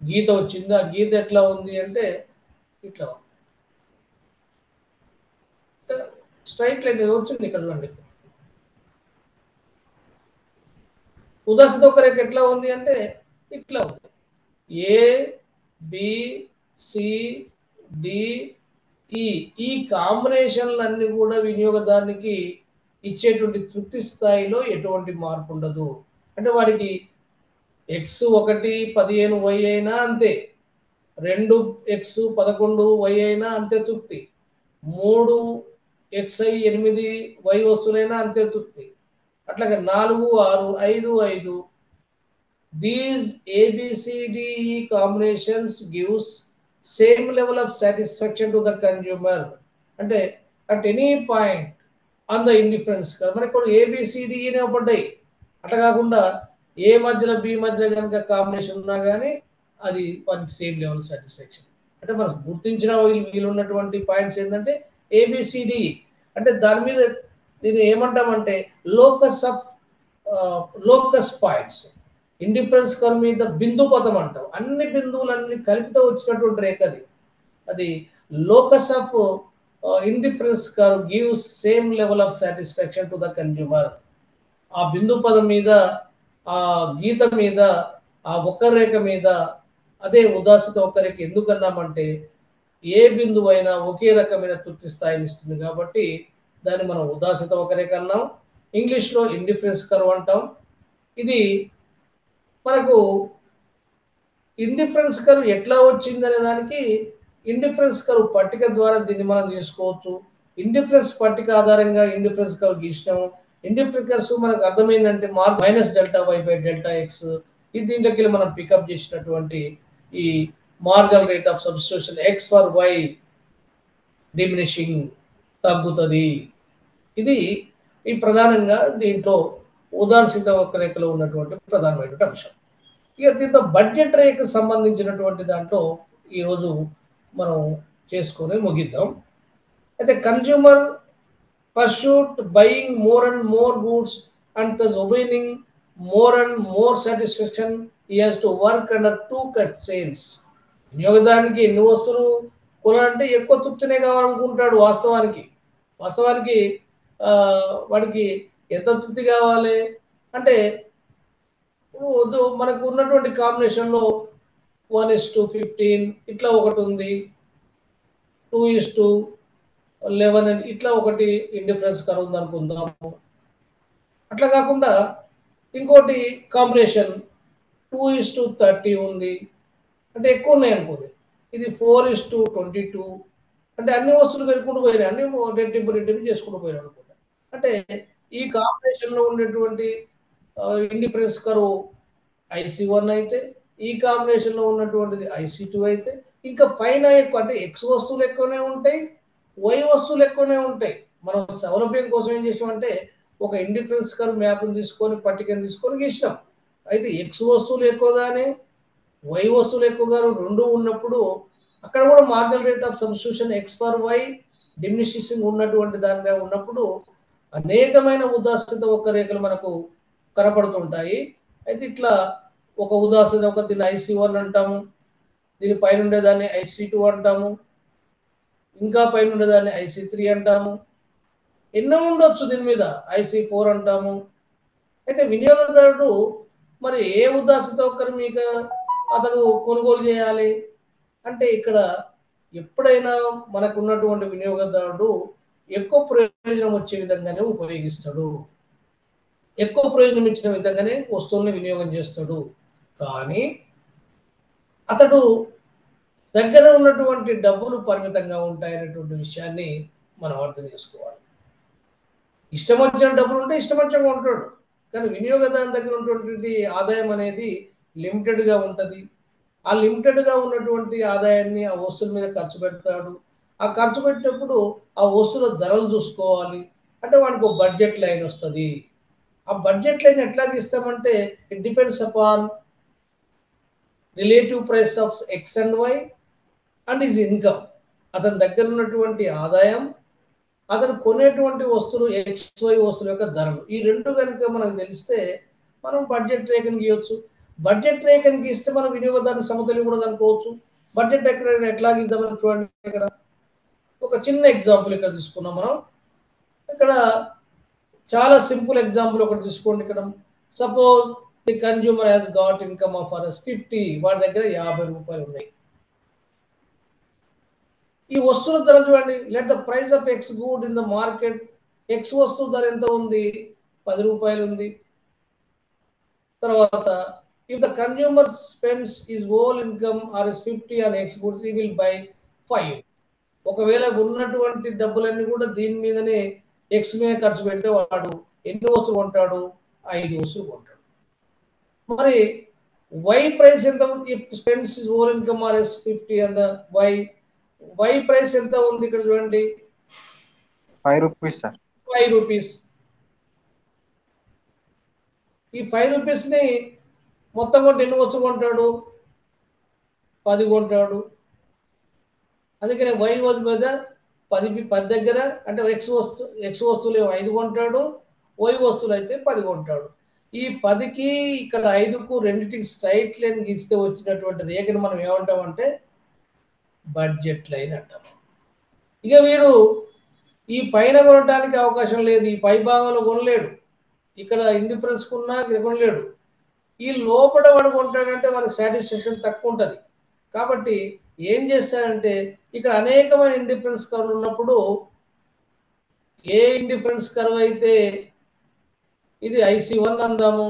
గీత వచ్చింది. ఆ గీత ఎట్లా ఉంది అంటే ఇట్లా స్ట్రైట్ లైన్ వచ్చింది ఇక్కడ చూడండి. ఉదాసీత ఒక రేఖ ఎట్లా ఉంది అంటే ఇట్లా ఉంది. ఏ బి సి డి ఈ ఈ కాంబినేషన్లన్నీ కూడా వినియోగదారునికి ఇచ్చేటువంటి తృప్తి స్థాయిలో ఎటువంటి మార్పు ఉండదు. అంటే వాడికి ఎక్స్ 1 15 వై అయినా అంతే, 2 ఎక్స్ 11 వై అయినా అంతే తృప్తి, 3 XI 8 వై వస్తువులైనా అంతే తృప్తి, అట్లాగే 4 6 5 5 these ABCDE combinations gives same level of satisfaction to the consumer అంటే at any point on the indifference curve మనకి కూడా ABCDE నే పడ్డాయి. అట్లా కాకుండా ఏ మధ్యలో బి మధ్యలో కనుక కాంబినేషన్ ఉన్నా కానీ అది మనకి సేమ్ లెవెల్ సాటిస్ఫాక్షన్. అంటే మనం గుర్తించిన వీళ్ళు ఉన్నటువంటి పాయింట్స్ ఏంటంటే ABCDE అంటే దాని మీద దీన్ని ఏమంటామంటే లోకస్ పాయింట్స్. ఇండిఫరెన్స్ కర్వ్ మీద బిందు పదం అంటాం. అన్ని బిందువులన్నీ కలిపితే వచ్చినటువంటి రేఖ అది locus of indifference curve gives same level of satisfaction to the consumer. ఆ బిందు పదం మీద, ఆ గీత మీద, ఆ ఒక్క రేఖ మీద అదే ఉదాసిత ఒక్క రేఖ ఎందుకన్నామంటే ఏ బిందువు అయినా ఒకే రకమైన తృప్తి స్థాయిని ఇస్తుంది కాబట్టి దాన్ని మనం ఉదాసిత ఒక రేఖ అన్నాం. ఇంగ్లీష్లో ఇండిఫరెన్స్ కర్వ్ అంటాం. ఇది మనకు ఇండిఫరెన్స్ కర్వ్ ఎట్లా వచ్చింది అనే దానికి ఇండిఫరెన్స్ కర్వ్ పట్టిక ద్వారా దీన్ని మనం చేసుకోవచ్చు. ఇండిఫరెన్స్ పట్టిక ఆధారంగా ఇండిఫరెన్స్ కర్వ్ గీసినాము. ఇండిఫరెన్స్ కర్వ్స్ మనకు అర్థమైందంటే minus delta Y by delta X. ఇది దీంట్లోకి మనం పికప్ చేసినటువంటి ఈ marginal rate of substitution X for Y diminishing తగ్గుతుంది. ఇది ఈ ప్రధానంగా దీంట్లో ఉదాసీత వక్రరేఖలో ఉన్నటువంటి ప్రధానమైనటువంటి అంశం. ఇక దీంతో బడ్జెట్ రేఖకు సంబంధించినటువంటి దాంట్లో ఈరోజు మనం చేసుకొని ముగిద్దాం. అయితే consumer pursued buying more and more goods and thus obtaining more and more satisfaction, he has to work under two constraints. వినియోగదారునికి ఎన్ని వస్తువులు కొనాలంటే ఎక్కువ తృప్తినే కావాలనుకుంటాడు. వాస్తవానికి వాడికి ఎంత తృప్తి కావాలి అంటే మనకు ఉన్నటువంటి కాంబినేషన్లో 1:15 ఇట్లా ఒకటి ఉంది, 2:11 ఇట్లా ఒకటి ఇండిఫరెన్స్ కర్వ్ ఉంది అనుకుందాము. అట్లా కాకుండా ఇంకోటి కాంబినేషన్ 2:30 ఉంది అంటే ఎక్కువ ఉన్నాయి అనుకోండి. ఇది 4:22 అంటే అన్ని వస్తువులు పెరుగుకుంటూ పోయినాయి, అన్ని రెట్టింపు చేసుకుంటూ పోయినాయి అనుకుంటా. అంటే ఈ కాంబినేషన్లో ఉండేటువంటి ఇండిఫరెన్స్ కర్వ్ IC1 అయితే, ఈ కాంబినేషన్లో ఉన్నటువంటిది IC2 అయితే, ఇంకా పైన ఎక్కువ అంటే ఎక్స్ వస్తువులు ఎక్కువనే ఉంటాయి, వై వస్తువులు ఎక్కువనే ఉంటాయి. మనం సౌలభ్యం కోసం ఏం చేసామంటే ఒక ఇండిఫరెన్స్ కర్వ్ మ్యాప్ని తీసుకొని పట్టికను తీసుకొని గీసినాం. అయితే ఎక్స్ వస్తువులు ఎక్కువగానే వై వస్తువులు ఎక్కువగాను రెండు ఉన్నప్పుడు అక్కడ కూడా marginal rate of substitution X for Y diminishing ఉన్నటువంటి దానిగా ఉన్నప్పుడు అనేకమైన ఉదాసీత ఒక్క రేఖలు మనకు కనపడుతుంటాయి. అయితే ఇట్లా ఒక ఉదాసీత ఒక దీన్ని IC1 అంటాము, దీని పైన ఉండేదాన్ని IC2 అంటాము, ఇంకా పైన ఉండేదాన్ని IC3 అంటాము, ఎన్నో ఉండొచ్చు దీని మీద IC4 అంటాము. అయితే వినియోగదారుడు మరి ఏ ఉదాసీత ఒక్కరి మీద అతను కొనుగోలు చేయాలి అంటే ఇక్కడ ఎప్పుడైనా మనకు ఉన్నటువంటి వినియోగదారుడు ఎక్కువ ప్రయోజనం వచ్చే విధంగానే ఉపయోగిస్తాడు, ఎక్కువ ప్రయోజనం ఇచ్చిన విధంగానే వస్తువుల్ని వినియోగం చేస్తాడు. కానీ అతడు దగ్గర ఉన్నటువంటి డబ్బులు పరిమితంగా ఉంటాయనేటువంటి విషయాన్ని మనం అర్థం చేసుకోవాలి. ఇష్టం వచ్చిన డబ్బులు ఉంటే ఇష్టం వచ్చినగా ఉంటాడు, కానీ వినియోగదారు దగ్గర ఉన్నటువంటి ఆదాయం అనేది లిమిటెడ్గా ఉంటుంది. ఆ లిమిటెడ్గా ఉన్నటువంటి ఆదాయాన్ని ఆ వస్తువుల మీద ఖర్చు పెడతాడు. ఆ ఖర్చు పెట్టినప్పుడు ఆ వస్తువుల ధరలు చూసుకోవాలి. అంటే వానికి ఒక బడ్జెట్ లైన్ వస్తుంది. ఆ బడ్జెట్ లైన్ ఎట్లా ఇస్తామంటే it depends upon relative price of X and Y and is income, అతని దగ్గర ఉన్నటువంటి ఆదాయం, అతను కొనేటువంటి వస్తువులు XY వస్తువుల యొక్క ధరలు, ఈ రెండు కనుక మనకు తెలిస్తే మనం బడ్జెట్ రేఖను గీయొచ్చు. బడ్జెట్ రేఖను గీస్తే మనం వినియోగదారుని సమతుల్యం కూడా కనుక్కోవచ్చు. బడ్జెట్ ఎట్లా గీద్దామని చూడండి. ఇక్కడ ఒక చిన్న ఎగ్జాంపుల్ ఇక్కడ తీసుకున్నాం మనం. ఇక్కడ చాలా సింపుల్ ఎగ్జాంపుల్ ఒకటి తీసుకోండి. ఇక్కడ suppose the consumer has got income of RS 50, వాడి దగ్గర 50 రూపాయలు ఉన్నాయి. ఈ వస్తువుల ధర చూడండి. Let the price of X good in the market, X వస్తువు ధర ఎంత ఉంది? 10 రూపాయలు ఉంది. తర్వాత if the consumer spends his whole income RS 50 on X goods, he will buy 5. ఒకవేళ ఉన్నటువంటి డబ్బులన్నీ కూడా దీని మీదనే ఎక్స్ మీద ఖర్చు పెడితే వాడు ఎన్ని వస్తువులు కొంటాడు? 5 వస్తువులు కొంటాడు. మరి వై ప్రైస్ ఎంత ఉంది? If spends his whole income RS 50 and the Y price ఎంత ఉంది? ఇక్కడ చూడండి, 5 రూపీస్ సార్. 5 రూపీస్. ఈ 5 రూపీస్ ని మొత్తం కొంటే ఎన్ని వస్తువులు కొంటాడు? 10 కొంటాడు. అందుకనే వై మీద 10 దగ్గర అంటే ఎక్స్ వస్తువులు 5 కొంటాడు, వై వస్తువులు అయితే 10 కొంటాడు. ఈ 10కి ఇక్కడ 5కు రెండింటికి స్ట్రైట్ లైన్ గీస్తే వచ్చినటువంటి రేఖను మనం ఏమంటామంటే బడ్జెట్ లైన్ అంటాం. ఇక వీడు ఈ పైన కొనడానికి అవకాశం లేదు, ఈ పై భాగంలో కొనలేడు, ఇక్కడ ఇండిఫరెన్స్ కొన్నా కొనలేడు. ఈ లోపల వాడు కొంటాడంటే వాడికి సాటిస్ఫాక్షన్ తక్కువ ఉంటుంది. కాబట్టి ఏం చేస్తాడంటే ఇక్కడ అనేకమైన ఇండిఫరెన్స్ కర్వ్లు ఉన్నప్పుడు ఏ ఇండిఫరెన్స్ కర్వ్ అయితే ఇది IC1 అందాము,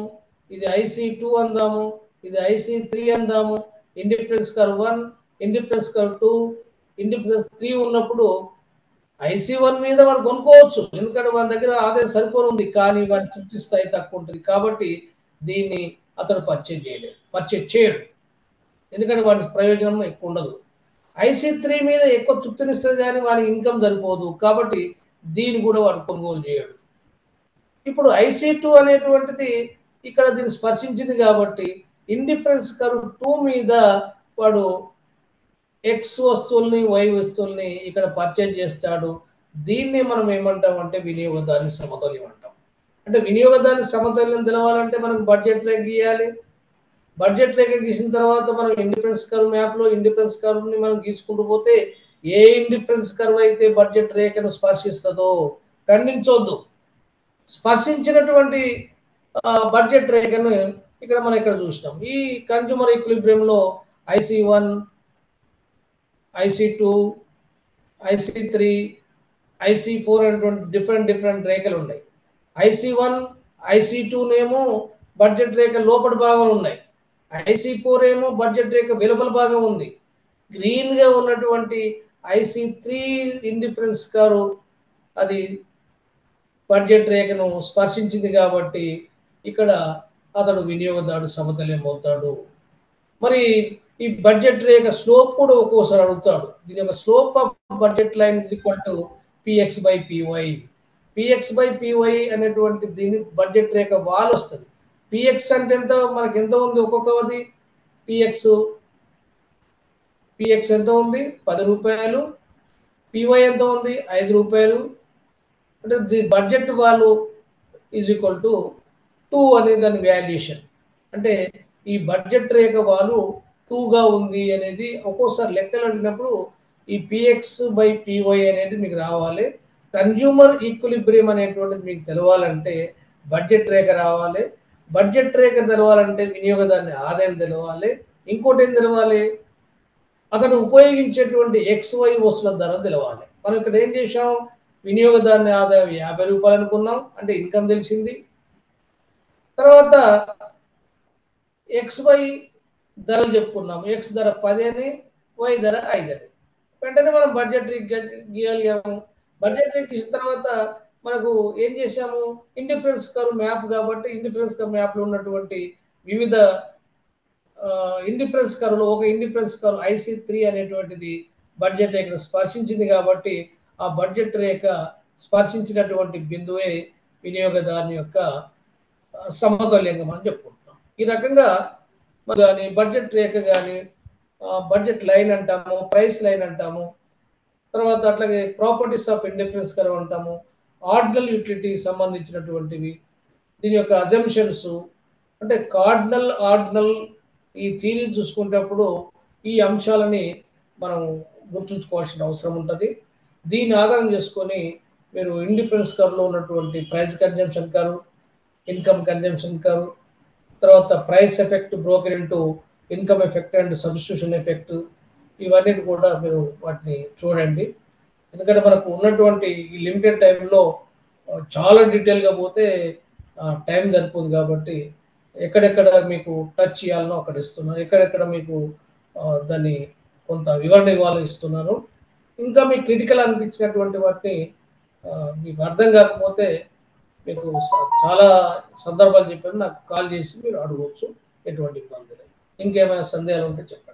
ఇది IC2 అందాము, ఇది IC3 అందాము, indifference curve 1, indifference curve 2, indifference 3 ఉన్నప్పుడు IC1 మీద వాడు కొనుక్కోవచ్చు, ఎందుకంటే వాడి దగ్గర ఆదాయం సరిపోను ఉంది, కానీ వాడి తృప్తి స్థాయి తక్కువ ఉంటుంది. కాబట్టి దీన్ని అతడు పర్చేజ్ చేయడు, ఎందుకంటే వాడి ప్రయోజనం ఎక్కువ ఉండదు. IC3 మీద ఎక్కువ తృప్తినిస్తుంది కానీ వానికి ఇన్కమ్ సరిపోదు, కాబట్టి దీన్ని కూడా వాడు కొనుగోలు చేయడు. ఇప్పుడు IC2 అనేటువంటిది ఇక్కడ దీన్ని స్పర్శించింది కాబట్టి ఇండిఫరెన్స్ కర్వ్ 2 మీద వాడు ఎక్స్ వస్తువుల్ని వై వస్తువుల్ని ఇక్కడ పర్చేజ్ చేస్తాడు. దీన్ని మనం ఏమంటామంటే వినియోగదారుని సమతుల్యం అంటాం. అంటే వినియోగదారుని సమతుల్యం తెలవాలంటే మనకు బడ్జెట్ రేఖ గీయాలి. బడ్జెట్ రేఖ గీసిన తర్వాత మనం ఇండిఫరెన్స్ కర్వ్ మ్యాప్లో ఇండిఫరెన్స్ కర్వ్ని మనం గీసుకుంటూ పోతే ఏ ఇండిఫరెన్స్ కర్వ్ అయితే బడ్జెట్ రేఖను స్పర్శిస్తుందో ఖండించొద్దు, స్పర్శించినటువంటి బడ్జెట్ రేఖను ఇక్కడ మనం ఇక్కడ చూసినాం. ఈ consumer ఈక్విలిబ్రియంలో IC1, IC2, IC3, IC4 అనేటువంటి డిఫరెంట్ రేఖలు ఉన్నాయి. IC1, IC2 నేమో బడ్జెట్ రేఖ లోపటి భాగం ఉన్నాయి, IC4 ఏమో బడ్జెట్ రేఖ వెలుపల భాగం ఉంది. గ్రీన్గా ఉన్నటువంటి IC3 ఇండిఫరెన్స్ కర్వ్ అది బడ్జెట్ రేఖను స్పర్శించింది కాబట్టి ఇక్కడ అతడు వినియోగదారుడు సమతుల్యం అవుతాడు. మరి ఈ బడ్జెట్ రేఖ స్లోప్ కూడా ఒక్కోసారి అడుగుతాడు. దీని యొక్క slope of budget line is equal to PX/PY. PX/PY అనేటువంటి దీని బడ్జెట్ రేఖ వాల్ వస్తుంది. PX అంటే ఎంత, మనకి ఎంత ఉంది ఒక్కొక్కది? PX ఎంత ఉంది? 10 రూపాయలు. PY ఎంత ఉంది? 5 రూపాయలు. అంటే the budget value is equal to 2 అనే దాని వాల్యుయేషన్. అంటే ఈ బడ్జెట్ రేఖ వాల్యూ 2గా ఉంది అనేది ఒక్కోసారి లెక్కలు అడిగినప్పుడు ఈ PX/PY అనేది మీకు రావాలి. కన్జ్యూమర్ ఈక్విలిబ్రియం అనేటువంటిది మీకు తెలవాలంటే బడ్జెట్ రేఖ రావాలి. బడ్జెట్ రేఖ తెలవాలంటే వినియోగదారుని ఆదాయం తెలవాలి. ఇంకోటి ఏం తెలవాలి? అతను ఉపయోగించేటువంటి XY వస్తువుల ధర తెలవాలి. మనం ఇక్కడ ఏం చేసాం? వినియోగదారుని ఆదాయం 50 రూపాయలు అనుకున్నాం, అంటే ఇన్కమ్ తెలిసింది. తర్వాత XY ధరలు చెప్పుకున్నాము. X ధర 10 అని, Y ధర 5 అని. వెంటనే మనం బడ్జెట్ గీయగలిగాము. బడ్జెట్ గీసిన తర్వాత మనకు ఏం చేసాము? ఇండిఫరెన్స్ కర్వ్ మ్యాప్ కాబట్టి ఇండిఫరెన్స్ కర్వ్ మ్యాప్లో ఉన్నటువంటి వివిధ ఇండిఫరెన్స్ కర్వ్లో ఒక ఇండిఫరెన్స్ కర్వ్ IC3 అనేటువంటిది బడ్జెట్ రేఖను స్పర్శించింది కాబట్టి ఆ బడ్జెట్ రేఖ స్పర్శించినటువంటి బిందువే వినియోగదారుని యొక్క సమతుల్యంగా మనం చెప్పుకుంటున్నాం. ఈ రకంగా కానీ బడ్జెట్ రేఖ కానీ బడ్జెట్ లైన్ అంటాము, ప్రైస్ లైన్ అంటాము, తర్వాత అట్లాగే ప్రాపర్టీస్ ఆఫ్ ఇండిఫరెన్స్ కర్వ్ అంటాము, ఆర్డినల్ యూటిలిటీ సంబంధించినటువంటివి, దీని యొక్క అజంప్షన్స్, అంటే ఆర్డినల్ ఈ థియరీ చూసుకునేటప్పుడు ఈ అంశాలని మనం గుర్తుంచుకోవాల్సిన అవసరం ఉంటుంది. దీన్ని ఆధారం చేసుకొని మీరు ఇండిఫరెన్స్ కర్వ్లో ఉన్నటువంటి price consumption curve, income consumption curve, తర్వాత price effect broken into income effect and substitution effect, ఇవన్నీ కూడా మీరు వాటిని చూడండి. ఎందుకంటే మనకు ఉన్నటువంటి ఈ లిమిటెడ్ టైంలో చాలా డీటెయిల్గా పోతే టైం సరిపోదు. కాబట్టి ఎక్కడెక్కడ మీకు టచ్ చేయాలనో అక్కడ ఇస్తున్నాను, ఎక్కడెక్కడ మీకు దాన్ని కొంత వివరణ ఇవ్వాలని ఇస్తున్నాను. ఇంకా మీకు క్రిటికల్ అనిపించినటువంటి వాటిని మీకు అర్థం కాకపోతే మీకు చాలా సందర్భాలు చెప్పాను, నాకు కాల్ చేసి మీరు అడగవచ్చు, ఎటువంటి ఇబ్బంది లేదు. ఇంకేమైనా సందేహాలు ఉంటే చెప్పండి.